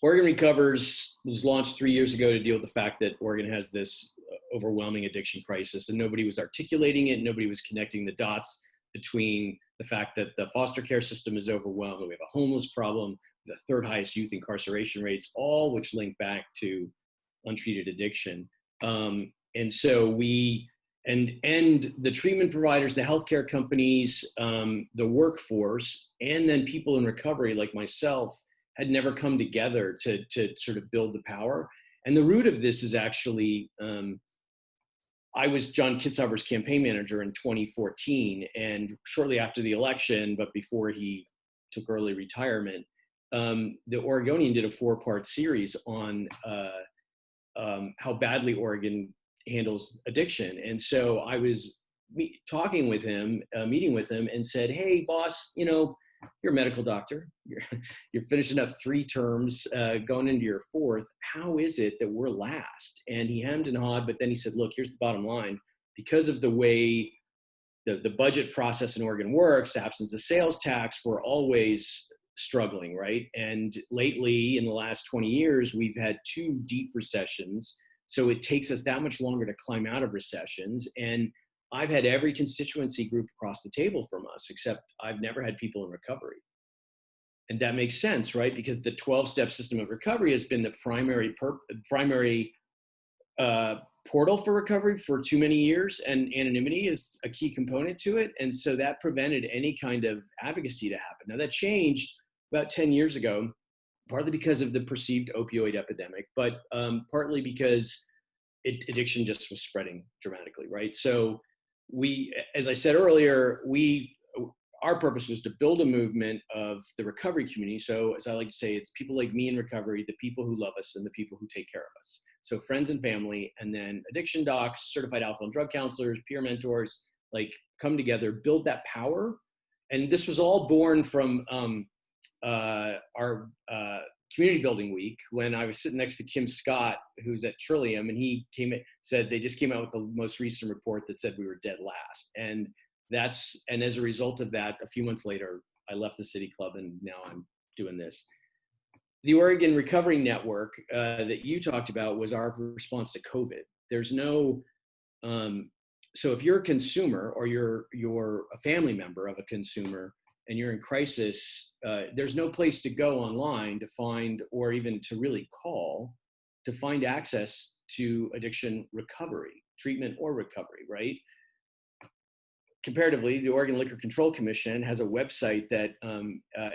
Speaker 7: Oregon Recovers was launched 3 years ago to deal with the fact that Oregon has this overwhelming addiction crisis, and nobody was articulating it. Nobody was connecting the dots between the fact that the foster care system is overwhelmed, we have a homeless problem, the 3rd highest youth incarceration rates, all which link back to untreated addiction. And so and the treatment providers, the healthcare companies, the workforce, and then people in recovery like myself had never come together to sort of build the power. And the root of this is actually, I was John Kitzhaber's campaign manager in 2014, and shortly after the election, but before he took early retirement, the Oregonian did a 4-part series on how badly Oregon handles addiction. And so I was talking with him, meeting with him, and said, "Hey, boss, you know, you're a medical doctor. You're finishing up 3 terms, going into your 4th. How is it that we're last?" And he hemmed and hawed, but then he said, "Look, here's the bottom line. Because of the way the budget process in Oregon works, absence of sales tax, we're always struggling, right? And lately, in the last 20 years, we've had 2 deep recessions. So it takes us that much longer to climb out of recessions. And I've had every constituency group across the table from us, except I've never had people in recovery." And that makes sense, right? Because the 12-step system of recovery has been the primary portal for recovery for too many years, and anonymity is a key component to it. And so that prevented any kind of advocacy to happen. Now that changed about 10 years ago, partly because of the perceived opioid epidemic, but partly because addiction just was spreading dramatically, right? So we, as I said earlier, our purpose was to build a movement of the recovery community. So as I like to say, it's people like me in recovery, the people who love us, and the people who take care of us. So friends and family, and then addiction docs, certified alcohol and drug counselors, peer mentors, like come together, build that power. And this was all born from our community building week, when I was sitting next to Kim Scott, who's at Trillium, and he said they just came out with the most recent report that said we were dead last. And as a result of that, a few months later, I left the City Club, and now I'm doing this. The Oregon Recovery Network that you talked about was our response to COVID. There's no, so if you're a consumer, or you're a family member of a consumer, and you're in crisis, there's no place to go online to find, or even to really call, to find access to addiction recovery, treatment or recovery, right? Comparatively, the Oregon Liquor Control Commission has a website that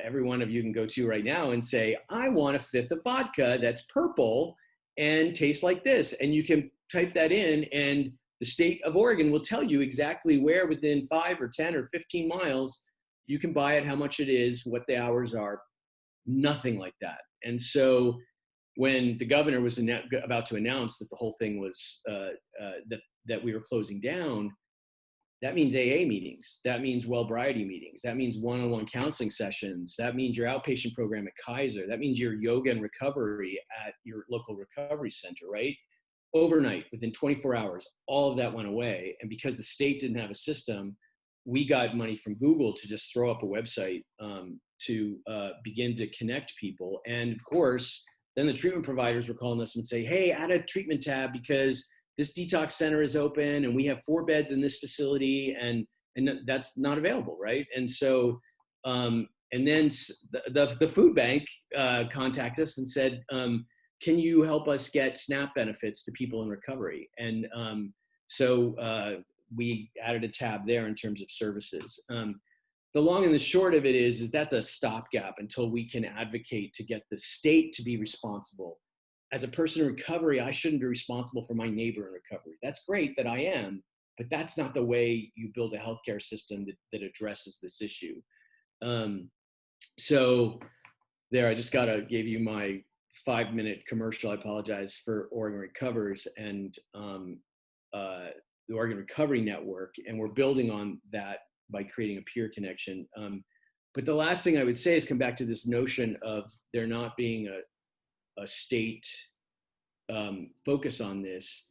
Speaker 7: every one of you can go to right now and say, "I want a 5th of vodka that's purple and tastes like this." And you can type that in, and the state of Oregon will tell you exactly where within 5 or 10 or 15 miles you can buy it, how much it is, what the hours are. Nothing like that. And so when the governor was about to announce that the whole thing was, that we were closing down, that means AA meetings. That means Wellbriety meetings. That means one-on-one counseling sessions. That means your outpatient program at Kaiser. That means your yoga and recovery at your local recovery center, right? Overnight, within 24 hours, all of that went away. And because the state didn't have a system, we got money from Google to just throw up a website to begin to connect people. And of course, then the treatment providers were calling us and say, "Hey, add a treatment tab because this detox center is open and we have 4 beds in this facility," and that's not available, right? And so, and then the food bank contacted us and said, "Can you help us get SNAP benefits to people in recovery?" And so we added a tab there in terms of services. The long and the short of it is that's a stopgap until we can advocate to get the state to be responsible. As a person in recovery, I shouldn't be responsible for my neighbor in recovery. That's great that I am, but that's not the way you build a healthcare system that addresses this issue. So there, I just gave you my 5-minute commercial. I apologize for Oregon Recovers and the Oregon Recovery Network, and we're building on that by creating a peer connection. But the last thing I would say is come back to this notion of there not being a state focus on this.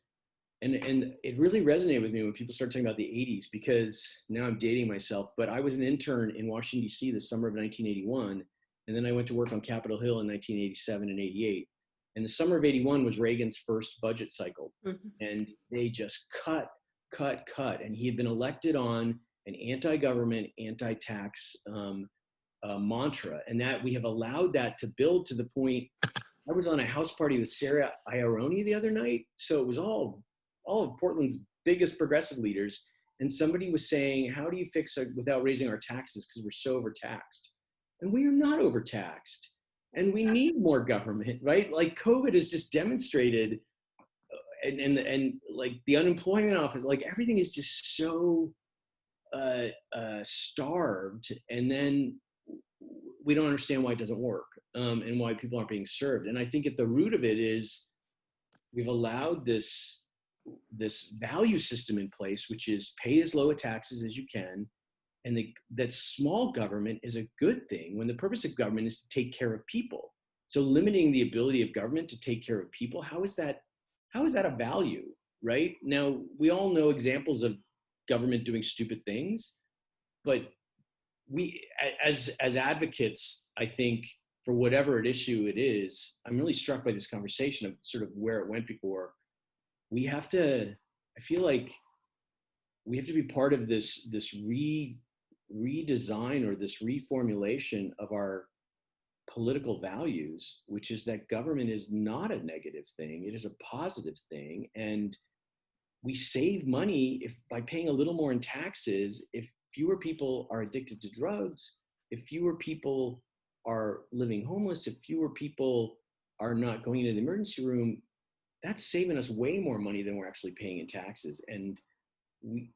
Speaker 7: And it really resonated with me when people started talking about the 80s, because now I'm dating myself, but I was an intern in Washington, D.C. the summer of 1981. And then I went to work on Capitol Hill in 1987 and 88. And the summer of 81 was Reagan's first budget cycle. Mm-hmm. And they just cut. And he had been elected on an anti-government, anti-tax mantra. And that we have allowed that to build to the point. I was on a house party with Sarah Iaroni the other night. So it was all of Portland's biggest progressive leaders. And somebody was saying, how do you fix it without raising our taxes? Because we're so overtaxed. And we are not overtaxed. And we need more government, right? Like COVID has just demonstrated, and like the unemployment office, like everything is just so starved. And then we don't understand why it doesn't work, and why people aren't being served. And I think at the root of it is we've allowed this this value system in place, which is pay as low a taxes as you can, and that small government is a good thing when the purpose of government is to take care of people. So limiting the ability of government to take care of people, how is that a value, right? Now, we all know examples of government doing stupid things, but we, as advocates, I think for whatever issue it is, I'm really struck by this conversation of sort of where it went before. I feel like we have to be part of this redesign or this reformulation of our political values, which is that government is not a negative thing, it is a positive thing. And we save money by paying a little more in taxes if fewer people are addicted to drugs, if fewer people are living homeless, if fewer people are not going into the emergency room. That's saving us way more money than we're actually paying in taxes. And we,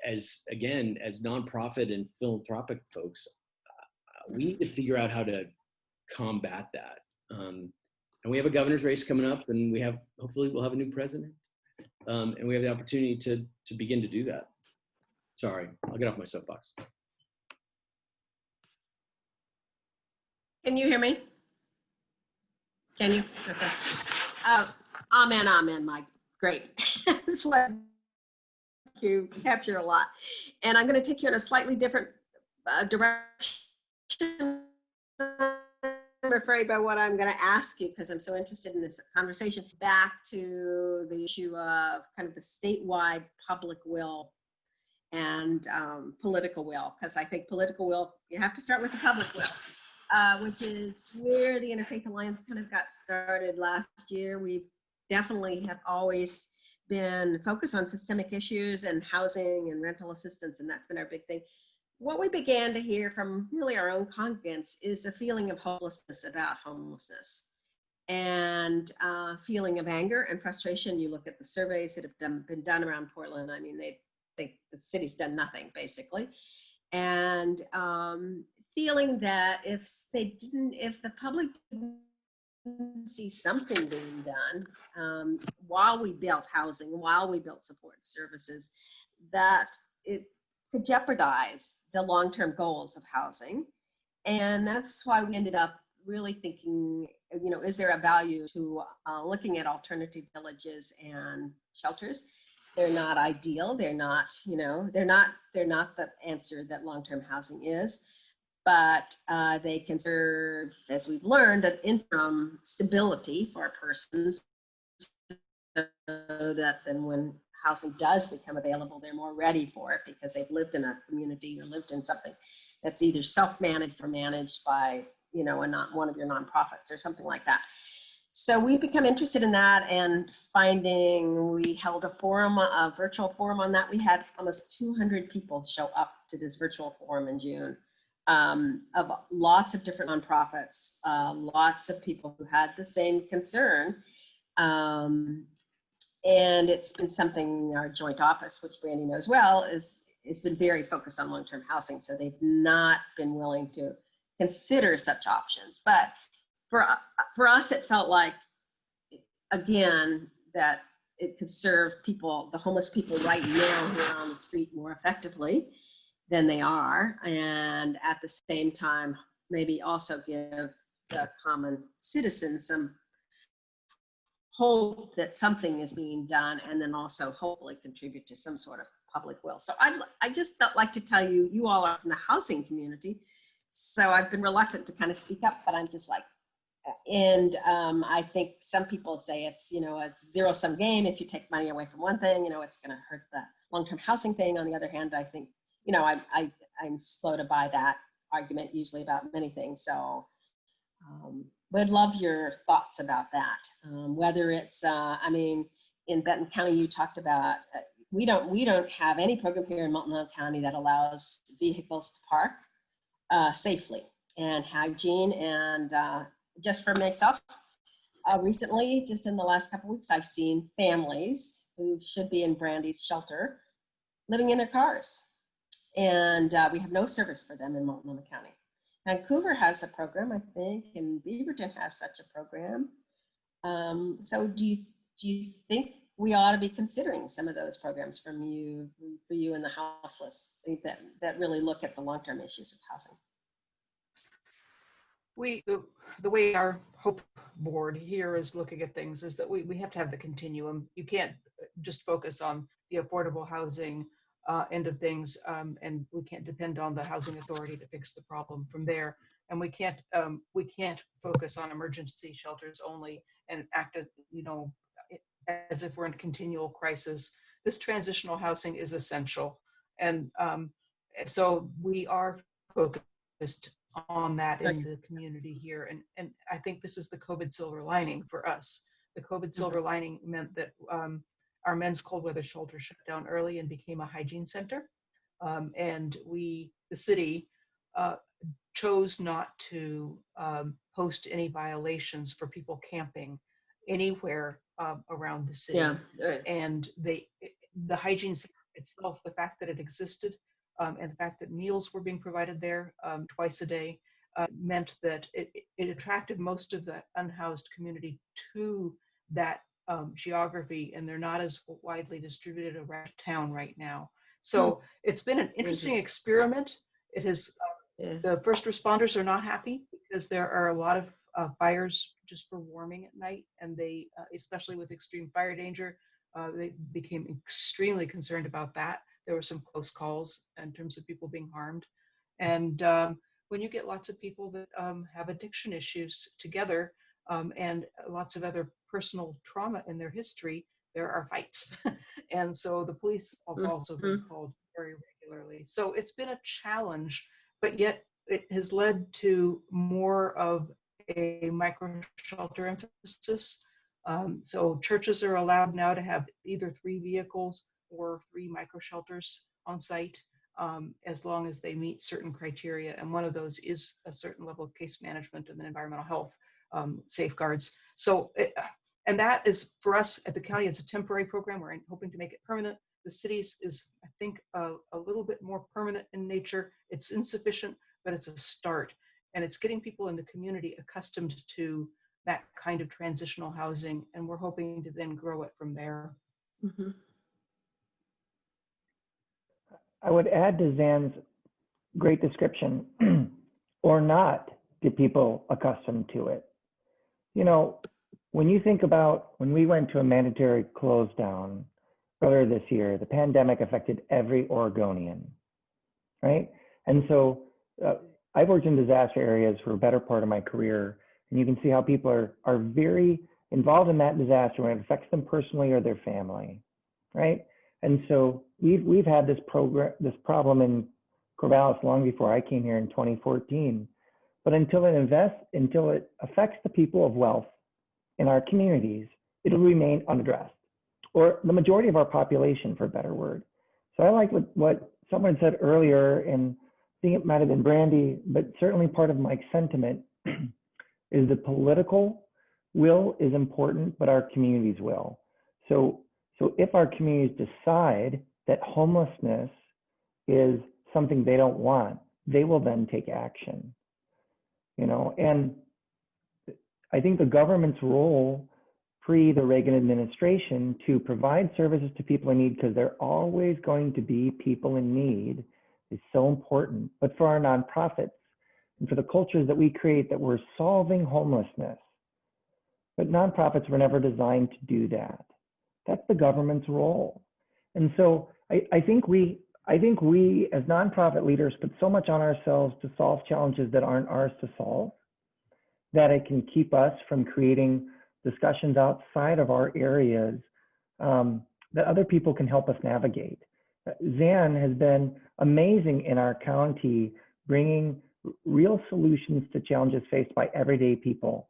Speaker 7: as nonprofit and philanthropic folks, we need to figure out how to combat that. And we have a governor's race coming up, and hopefully we'll have a new president. And we have the opportunity to begin to do that. Sorry, I'll get off my soapbox.
Speaker 5: Can you hear me? Can you? Okay. Amen, Mike. Great. It's like you capture a lot. And I'm going to take you in a slightly different direction, I'm afraid, by what I'm going to ask you, because I'm so interested in this conversation. Back to the issue of kind of the statewide public will and political will, because I think political will, you have to start with the public will, which is where the Interfaith Alliance kind of got started last year. We definitely have always been focused on systemic issues and housing and rental assistance, and that's been our big thing. What we began to hear from really our own congregants is a feeling of hopelessness about homelessness and feeling of anger and frustration. You look at the surveys that have been done around Portland. I mean, they think the city's done nothing, basically. And feeling that if the public didn't see something being done while we built housing, while we built support services, that it could jeopardize the long-term goals of housing. And that's why we ended up really thinking, is there a value to looking at alternative villages and shelters? They're not ideal. They're not the answer that long-term housing is, but they can serve, as we've learned, an interim stability for persons, so that then when housing does become available, they're more ready for it because they've lived in a community or lived in something that's either self-managed or managed by, one of your nonprofits or something like that. So we've become interested in that, and we held a virtual forum on that. We had almost 200 people show up to this virtual forum in June, of lots of different nonprofits, lots of people who had the same concern. And it's been something our joint office, which Brandy knows well, has been very focused on long-term housing. So they've not been willing to consider such options. But for us, it felt like, again, that it could serve people, the homeless people right now here on the street, more effectively than they are. And at the same time, maybe also give the common citizens some hope that something is being done, and then also hopefully contribute to some sort of public will. So I just felt like to tell you, you all are from the housing community, so I've been reluctant to kind of speak up, but I'm just like, and I think some people say it's, it's zero-sum game. If you take money away from one thing, it's going to hurt the long-term housing thing. On the other hand, I think, I'm slow to buy that argument usually about many things. So would love your thoughts about that. Whether it's, in Benton County, you talked about, we don't have any program here in Multnomah County that allows vehicles to park safely. And Eugene, and just for myself, recently, just in the last couple of weeks, I've seen families who should be in Brandy's shelter living in their cars. And we have no service for them in Multnomah County. Vancouver has a program, I think, and Beaverton has such a program. So do you think we ought to be considering some of those programs for you and the houseless that really look at the long-term issues of housing.
Speaker 6: The way our Hope board here is looking at things is that we have to have the continuum. You can't just focus on the affordable housing end of things, and we can't depend on the housing authority to fix the problem from there. And we can't focus on emergency shelters only and act as if we're in continual crisis. This transitional housing is essential, and so we are focused on that in the community here. And I think this is the COVID silver lining for us. The COVID silver lining meant that our men's cold weather shelter shut down early and became a hygiene center. And the city chose not to post any violations for people camping anywhere around the city.
Speaker 5: Yeah.
Speaker 6: And the hygiene center itself, the fact that it existed, and the fact that meals were being provided there twice a day meant that it attracted most of the unhoused community to that geography, and they're not as widely distributed around town right now. So it's been an interesting experiment. It has, the first responders are not happy because there are a lot of fires just for warming at night, and they, especially with extreme fire danger, they became extremely concerned about that. There were some close calls in terms of people being harmed. And when you get lots of people that have addiction issues together and lots of other personal trauma in their history, there are fights. And so the police have also been called very regularly. So it's been a challenge, but yet it has led to more of a micro shelter emphasis. So churches are allowed now to have either 3 vehicles or 3 micro shelters on site, as long as they meet certain criteria. And one of those is a certain level of case management and then environmental health safeguards. So, and that is for us at the county, it's a temporary program. We're hoping to make it permanent. The city's is, I think, a little bit more permanent in nature. It's insufficient, but it's a start. And it's getting people in the community accustomed to that kind of transitional housing. And we're hoping to then grow it from there.
Speaker 5: Mm-hmm.
Speaker 4: I would add to Zan's great description, or not get people accustomed to it. You know, when you think about when we went to a mandatory close down earlier this year, the pandemic affected every Oregonian, right? And so I've worked in disaster areas for a better part of my career, and you can see how people are very involved in that disaster when it affects them personally or their family, right? And so we've had this problem in Corvallis long before I came here in 2014. But until it affects the people of wealth in our communities, it'll remain unaddressed, or the majority of our population, for a better word. So I like what someone said earlier, and I think it might have been Brandy, but certainly part of Mike's sentiment is the political will is important, but our communities will. So if our communities decide that homelessness is something they don't want, they will then take action. You know, and I think the government's role pre the Reagan administration to provide services to people in need, because there are always going to be people in need, is so important. But for our nonprofits and for the cultures that we create, that we're solving homelessness, but nonprofits were never designed to do that. That's the government's role. And so I think we as nonprofit leaders put so much on ourselves to solve challenges that aren't ours to solve, that it can keep us from creating discussions outside of our areas that other people can help us navigate. Zan has been amazing in our county, bringing real solutions to challenges faced by everyday people.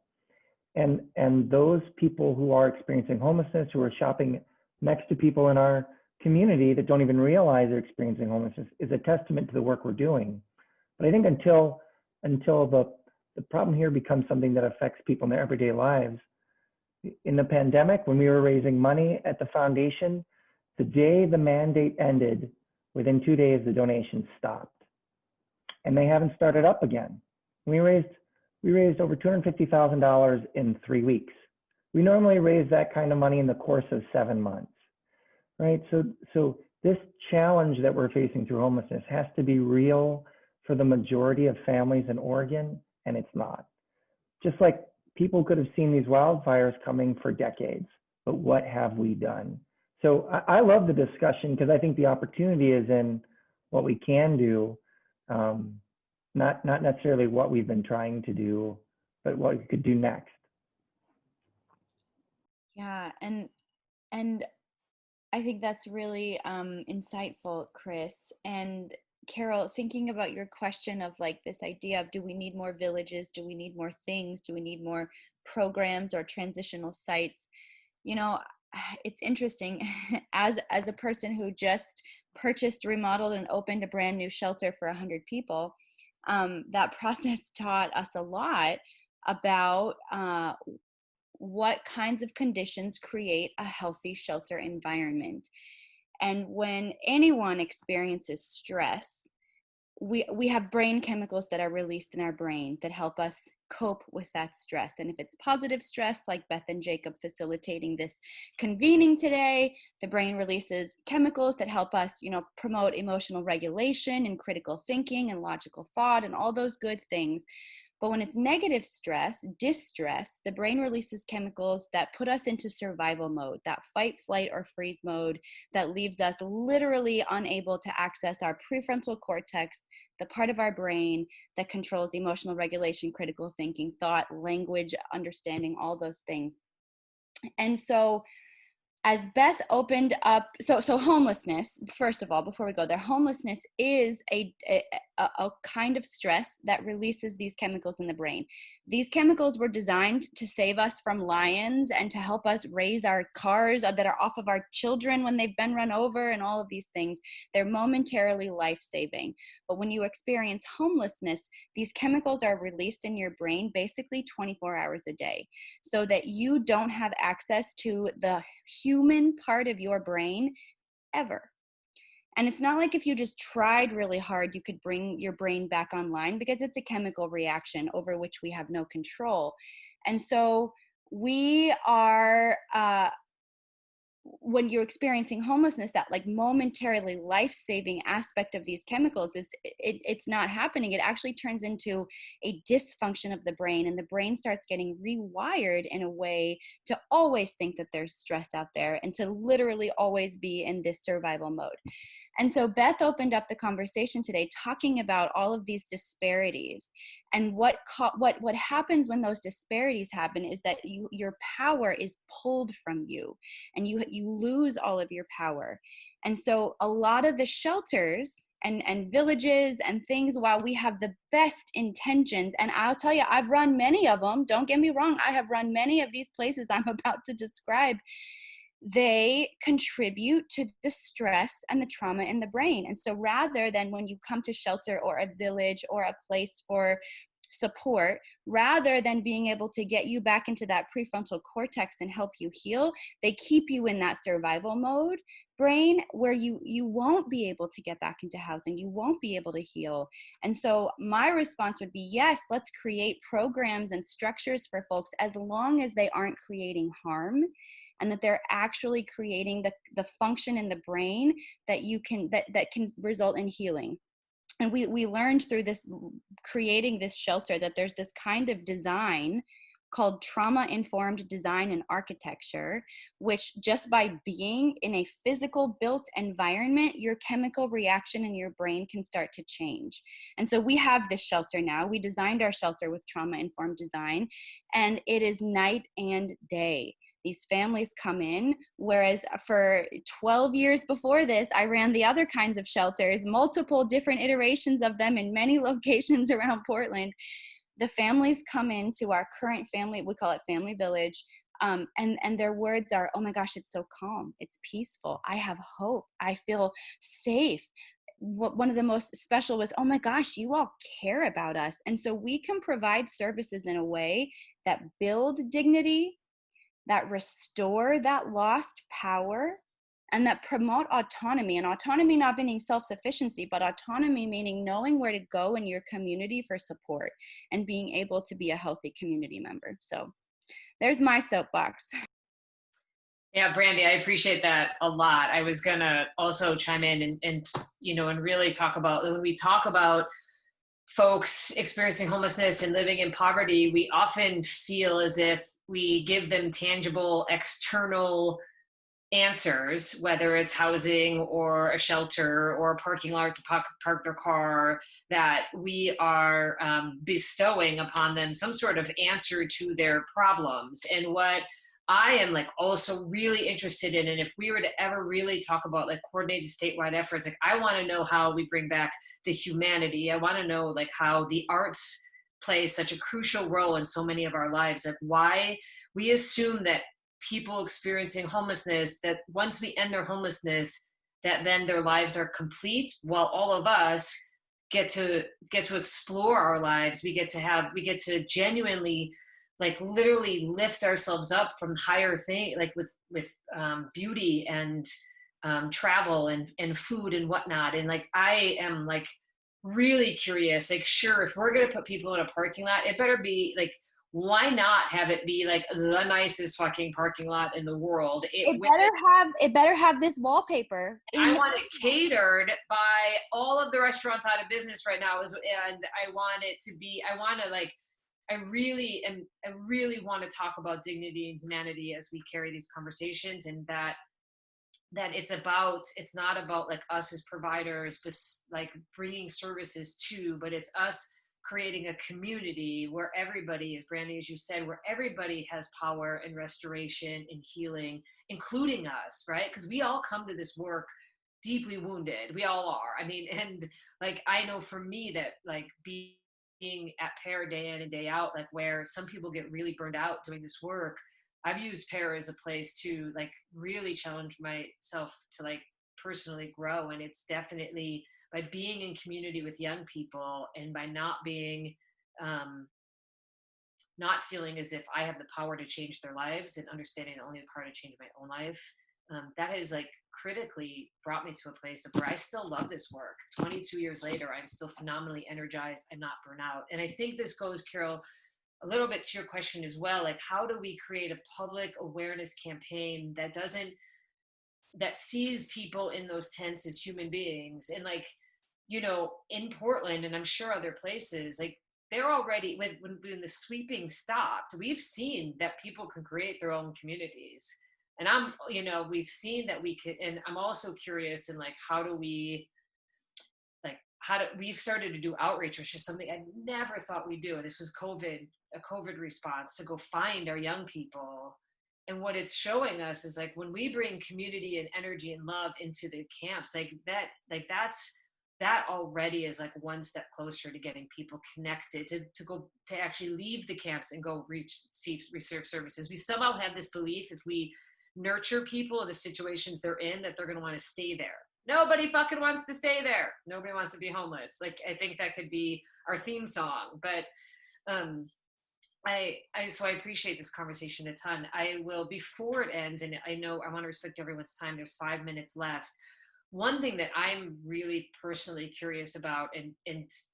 Speaker 4: And those people who are experiencing homelessness, who are shopping next to people in our community that don't even realize they're experiencing homelessness, is a testament to the work we're doing. But I think until the problem here becomes something that affects people in their everyday lives, in the pandemic, when we were raising money at the foundation, the day the mandate ended, within 2 days, the donations stopped. And they haven't started up again. We raised over $250,000 in 3 weeks We normally raise that kind of money in the course of 7 months, right? So this challenge that we're facing through homelessness has to be real for the majority of families in Oregon, and it's not. Just like people could have seen these wildfires coming for decades, but what have we done? So I love the discussion because I think the opportunity is in what we can do, not necessarily what we've been trying to do, but what we could do next.
Speaker 3: Yeah, and I think that's really insightful, Chris. And Carol, thinking about your question of like this idea of, do we need more villages? Do we need more things? Do we need more programs or transitional sites? You know, it's interesting as a person who just purchased, remodeled, and opened a brand new shelter for 100 people, that process taught us a lot about what kinds of conditions create a healthy shelter environment. And when anyone experiences stress, we have brain chemicals that are released in our brain that help us cope with that stress. And if it's positive stress, like Beth and Jacob facilitating this convening today, the brain releases chemicals that help us, you know, promote emotional regulation and critical thinking and logical thought and all those good things. But when it's negative stress, distress, the brain releases chemicals that put us into survival mode, that fight, flight, or freeze mode that leaves us literally unable to access our prefrontal cortex, the part of our brain that controls emotional regulation, critical thinking, thought, language, understanding, all those things. And so as Beth opened up, so homelessness, first of all, before we go there, homelessness is a kind of stress that releases these chemicals in the brain. These chemicals were designed to save us from lions and to help us raise our cars that are off of our children when they've been run over and all of these things. They're momentarily life-saving. But when you experience homelessness, these chemicals are released in your brain basically 24 hours a day, so that you don't have access to the human part of your brain ever. And it's not like if you just tried really hard, you could bring your brain back online, because it's a chemical reaction over which we have no control. And so we are, when you're experiencing homelessness, that like momentarily life-saving aspect of these chemicals it's not happening. It actually turns into a dysfunction of the brain, and the brain starts getting rewired in a way to always think that there's stress out there and to literally always be in this survival mode. And so Beth opened up the conversation today talking about all of these disparities, and what happens when those disparities happen is that your power is pulled from you, and you lose all of your power. And so a lot of the shelters and villages and things, while we have the best intentions, and I'll tell you, I've run many of them, don't get me wrong, I have run many of these places I'm about to describe, they contribute to the stress and the trauma in the brain. And so rather than, when you come to shelter or a village or a place for support, rather than being able to get you back into that prefrontal cortex and help you heal, they keep you in that survival mode brain where you won't be able to get back into housing, you won't be able to heal. And so my response would be, yes, let's create programs and structures for folks, as long as they aren't creating harm, and that they're actually creating the function in the brain that can result in healing. And we learned through this, creating this shelter, that there's this kind of design called trauma-informed design and architecture, which just by being in a physical built environment, your chemical reaction in your brain can start to change. And so we have this shelter now. We designed our shelter with trauma-informed design, and it is night and day. These families come in, whereas for 12 years before this, I ran the other kinds of shelters, multiple different iterations of them in many locations around Portland. The families come into our current family, we call it Family Village, and their words are, oh my gosh, it's so calm, it's peaceful, I have hope, I feel safe. One of the most special was, oh my gosh, you all care about us. And so we can provide services in a way that build dignity, that restore that lost power, and that promote autonomy. And autonomy not meaning self-sufficiency, but autonomy meaning knowing where to go in your community for support and being able to be a healthy community member. So there's my soapbox.
Speaker 1: Yeah, Brandy, I appreciate that a lot. I was gonna also chime in and and really talk about, when we talk about folks experiencing homelessness and living in poverty, we often feel as if we give them tangible external answers, whether it's housing or a shelter or a parking lot to park their car, that we are bestowing upon them some sort of answer to their problems. And what I am like also really interested in, and if we were to ever really talk about like coordinated statewide efforts, like I want to know how we bring back the humanity. I want to know like how the arts play such a crucial role in so many of our lives. Like why we assume that people experiencing homelessness, that once we end their homelessness, that then their lives are complete, while all of us get to explore our lives. We get to genuinely, like literally lift ourselves up from higher things, like with beauty and travel and food and whatnot. And like I am like really curious, like sure, if we're gonna put people in a parking lot, it better be like, why not have it be like the nicest fucking parking lot in the world?
Speaker 3: It better have this wallpaper.
Speaker 1: I want it catered by all of the restaurants out of business right now, and I want it to be, I really want to talk about dignity and humanity as we carry these conversations, and that it's not about like us as providers, but like bringing services to, but it's us creating a community where everybody, as Brandy, as you said, where everybody has power and restoration and healing, including us, right? Because we all come to this work deeply wounded. We all are. I mean, and like, I know for me that like being at Pear day in and day out, like where some people get really burned out doing this work, I've used Pear as a place to like really challenge myself to like personally grow. And it's definitely by being in community with young people and by not being, not feeling as if I have the power to change their lives and understanding only the power to change my own life. That has like critically brought me to a place of where I still love this work. 22 years later, I'm still phenomenally energized. I'm not burnt out. And I think this goes, Carol, a little bit to your question as well. Like, how do we create a public awareness campaign that sees people in those tents as human beings? And like, in Portland, and I'm sure other places, like they're already, when the sweeping stopped, we've seen that people can create their own communities. And we've seen that we could, and I'm also curious in like, we've started to do outreach, which is something I never thought we'd do. This was a COVID response to go find our young people. And what it's showing us is like, when we bring community and energy and love into the camps, that already is like one step closer to getting people connected to actually leave the camps and go receive services. We somehow have this belief if we nurture people in the situations they're in, that they're going to want to stay there. Nobody fucking wants to stay there. Nobody wants to be homeless. Like, I think that could be our theme song, but I appreciate this conversation a ton. I will, before it ends, and I know I want to respect everyone's time, there's 5 minutes left. One thing that I'm really personally curious about and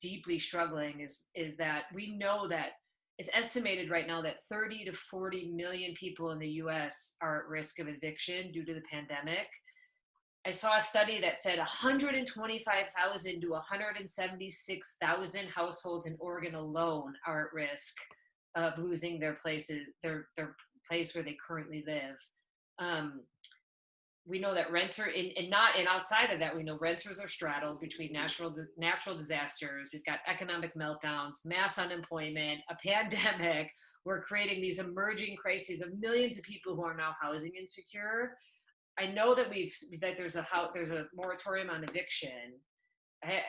Speaker 1: deeply struggling is that we know that it's estimated right now that 30 to 40 million people in the US are at risk of eviction due to the pandemic. I saw a study that said 125,000 to 176,000 households in Oregon alone are at risk of losing their place where they currently live. We know that and outside of that, we know renters are straddled between natural disasters. We've got economic meltdowns, mass unemployment, a pandemic. We're creating these emerging crises of millions of people who are now housing insecure. I know that there's a moratorium on eviction.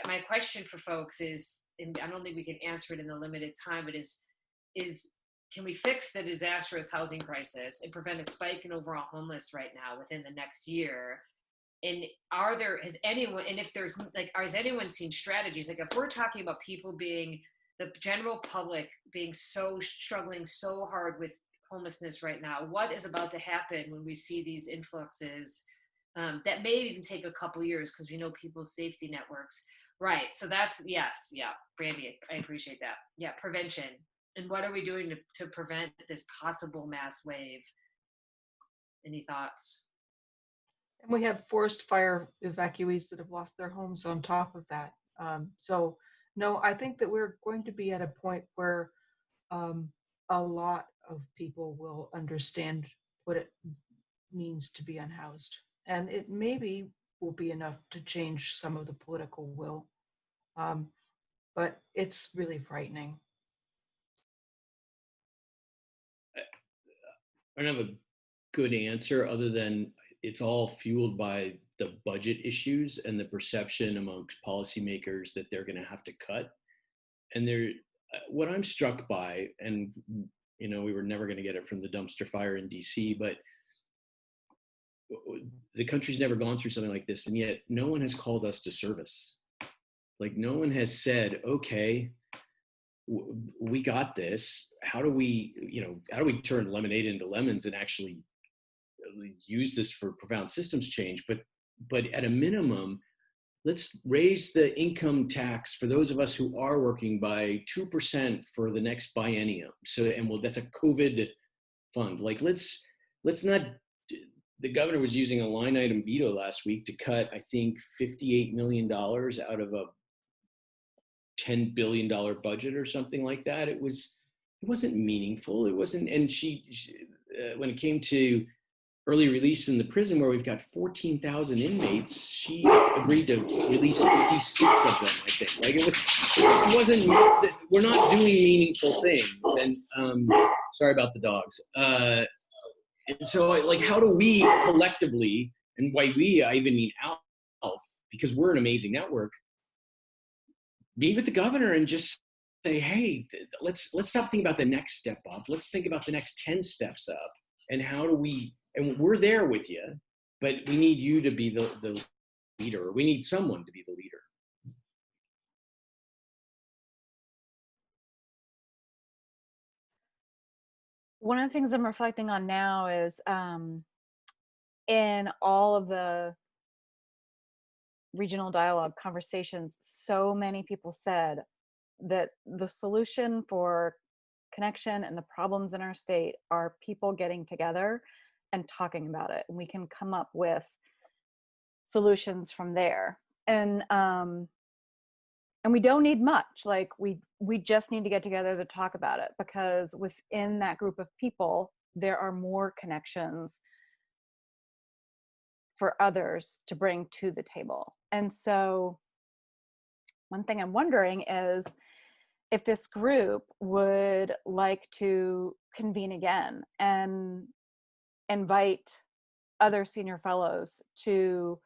Speaker 1: My question for folks is, and I don't think we can answer it in the limited time, but is can we fix the disastrous housing crisis and prevent a spike in overall homeless right now within the next year? And has anyone seen strategies? Like, if we're talking about people being, the general public being struggling so hard with homelessness right now, what is about to happen when we see these influxes that may even take a couple years, because we know people's safety networks, right? So that's, yes, yeah, Brandy, I appreciate that. Yeah, prevention. And what are we doing to prevent this possible mass wave? Any thoughts?
Speaker 6: And we have forest fire evacuees that have lost their homes on top of that. So no, I think that we're going to be at a point where a lot of people will understand what it means to be unhoused. And it maybe will be enough to change some of the political will. But it's really frightening.
Speaker 7: I don't have a good answer other than it's all fueled by the budget issues and the perception amongst policymakers that they're going to have to cut. And what I'm struck by, and you know, we were never going to get it from the dumpster fire in DC, but the country's never gone through something like this, and yet no one has called us to service. Like, no one has said, okay, we got this. How do we turn lemonade into lemons and actually use this for profound systems change? But at a minimum, let's raise the income tax for those of us who are working by 2% for the next biennium. That's a COVID fund. Like, let's not. The governor was using a line item veto last week to cut, I think, $58 million out of a $10 billion budget or something like that. It wasn't meaningful. It wasn't. And she when it came to early release in the prison where we've got 14,000 inmates, she agreed to release 56 of them, I think. Like, it wasn't, we're not doing meaningful things. And sorry about the dogs. And so, like, how do we collectively, and by we, I even mean ALF, because we're an amazing network, meet with the governor and just say, hey, let's stop thinking about the next step up. Let's think about the next 10 steps up. And how do we, and we're there with you, but we need you to be the leader, or we need someone to be the leader.
Speaker 8: One of the things I'm reflecting on now is in all of the regional dialogue conversations, so many people said that the solution for connection and the problems in our state are people getting together and talking about it, and we can come up with solutions from there. And we don't need much. Like, we just need to get together to talk about it, because within that group of people there are more connections for others to bring to the table. And so one thing I'm wondering is if this group would like to convene again and invite other senior fellows to,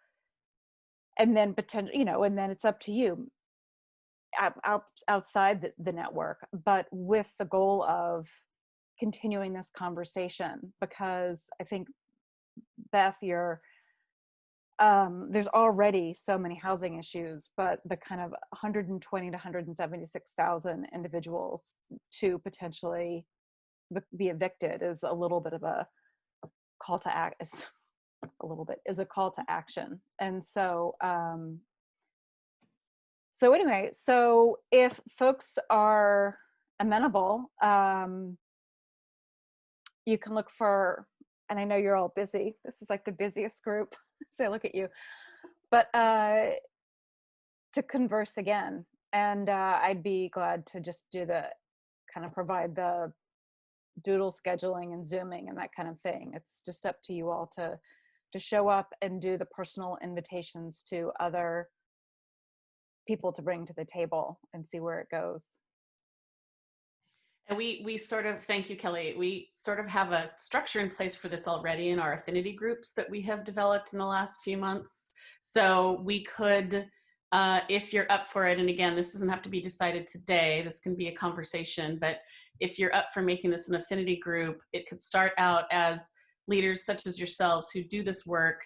Speaker 8: and then potentially, and then it's up to you outside the network, but with the goal of continuing this conversation. Because I think, Beth, there's already so many housing issues, but the kind of 120 to 176,000 individuals to potentially be evicted is a little bit of a call to act. Is a call to action. And so, anyway, so if folks are amenable, you can look for, and I know you're all busy. This is like the busiest group. So I look at you, but to converse again. And I'd be glad to just provide the doodle scheduling and Zooming and that kind of thing. It's just up to you all to show up and do the personal invitations to other people to bring to the table and see where it goes.
Speaker 9: And we sort of, thank you, Kelly, we sort of have a structure in place for this already in our affinity groups that we have developed in the last few months. So we could, if you're up for it, and again, this doesn't have to be decided today, this can be a conversation, but if you're up for making this an affinity group, it could start out as leaders such as yourselves who do this work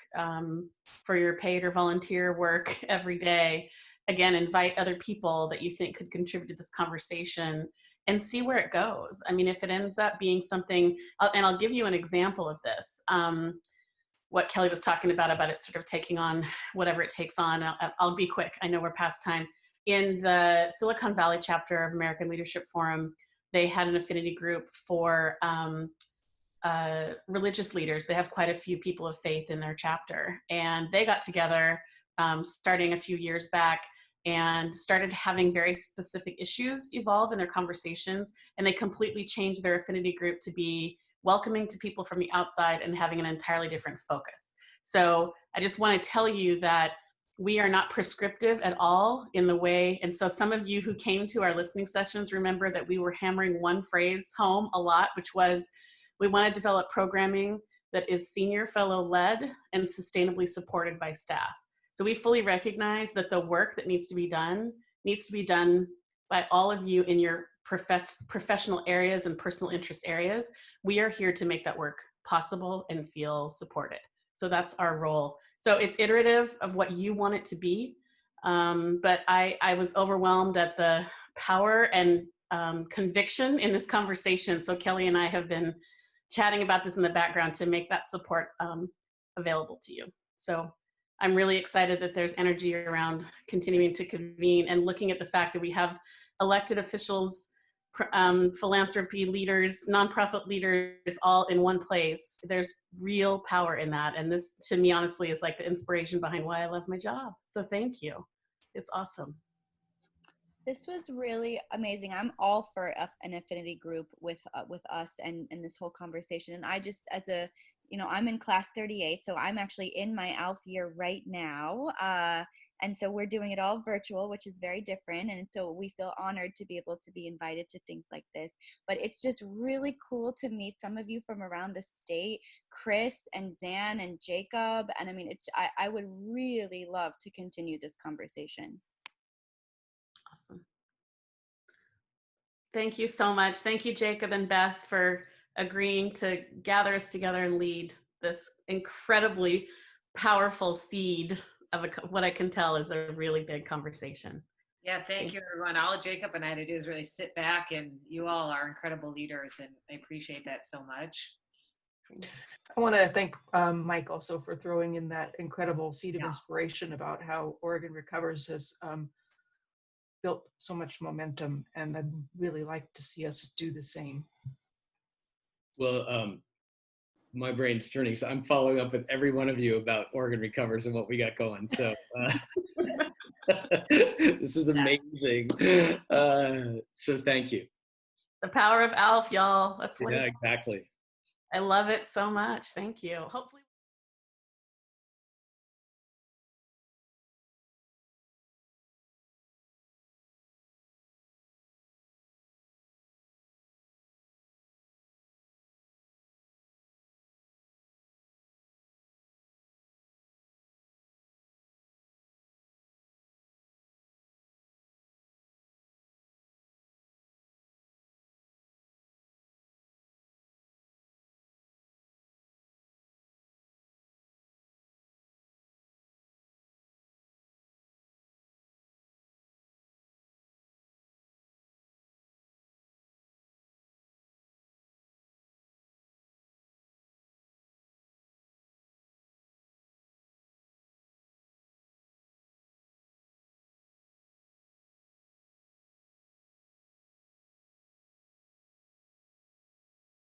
Speaker 9: for your paid or volunteer work every day. Again, invite other people that you think could contribute to this conversation and see where it goes. I mean, if it ends up being something, and I'll give you an example of this, what Kelly was talking about it sort of taking on whatever it takes on. I'll be quick, I know we're past time. In the Silicon Valley chapter of American Leadership Forum, they had an affinity group for religious leaders. They have quite a few people of faith in their chapter, and they got together starting a few years back and started having very specific issues evolve in their conversations, and they completely changed their affinity group to be welcoming to people from the outside and having an entirely different focus. So I just want to tell you that we are not prescriptive at all in the way, and so some of you who came to our listening sessions remember that we were hammering one phrase home a lot, which was we want to develop programming that is senior fellow led and sustainably supported by staff. So we fully recognize that the work that needs to be done by all of you in your professional areas and personal interest areas. We are here to make that work possible and feel supported. So that's our role. So it's iterative of what you want it to be. But I was overwhelmed at the power and conviction in this conversation. So Kelly and I have been chatting about this in the background to make that support available to you. So I'm really excited that there's energy around continuing to convene and looking at the fact that we have elected officials, philanthropy leaders, nonprofit leaders, all in one place. There's real power in that. And this, to me, honestly, is like the inspiration behind why I love my job. So thank you. It's awesome.
Speaker 3: This was really amazing. I'm all for an affinity group with us and this whole conversation. And I just, I'm in class 38, so I'm actually in my ALF year right now. And so we're doing it all virtual, which is very different. And so we feel honored to be able to be invited to things like this. But it's just really cool to meet some of you from around the state, Chris and Zan and Jacob. And I mean, I would really love to continue this conversation.
Speaker 9: Awesome. Thank you so much. Thank you, Jacob and Beth, for agreeing to gather us together and lead this incredibly powerful seed of what I can tell is a really big conversation.
Speaker 1: Yeah, thank you, everyone. All Jacob and I had to do is really sit back, and you all are incredible leaders, and I appreciate that so much.
Speaker 6: I want to thank Mike also for throwing in that incredible seed of inspiration about how Oregon Recovers has built so much momentum, and I'd really like to see us do the same.
Speaker 7: Well, my brain's turning, so I'm following up with every one of you about Oregon Recovers and what we got going. So this is amazing. So thank you.
Speaker 9: The power of ALF, y'all. That's what
Speaker 7: exactly.
Speaker 9: I love it so much. Thank you. Hopefully.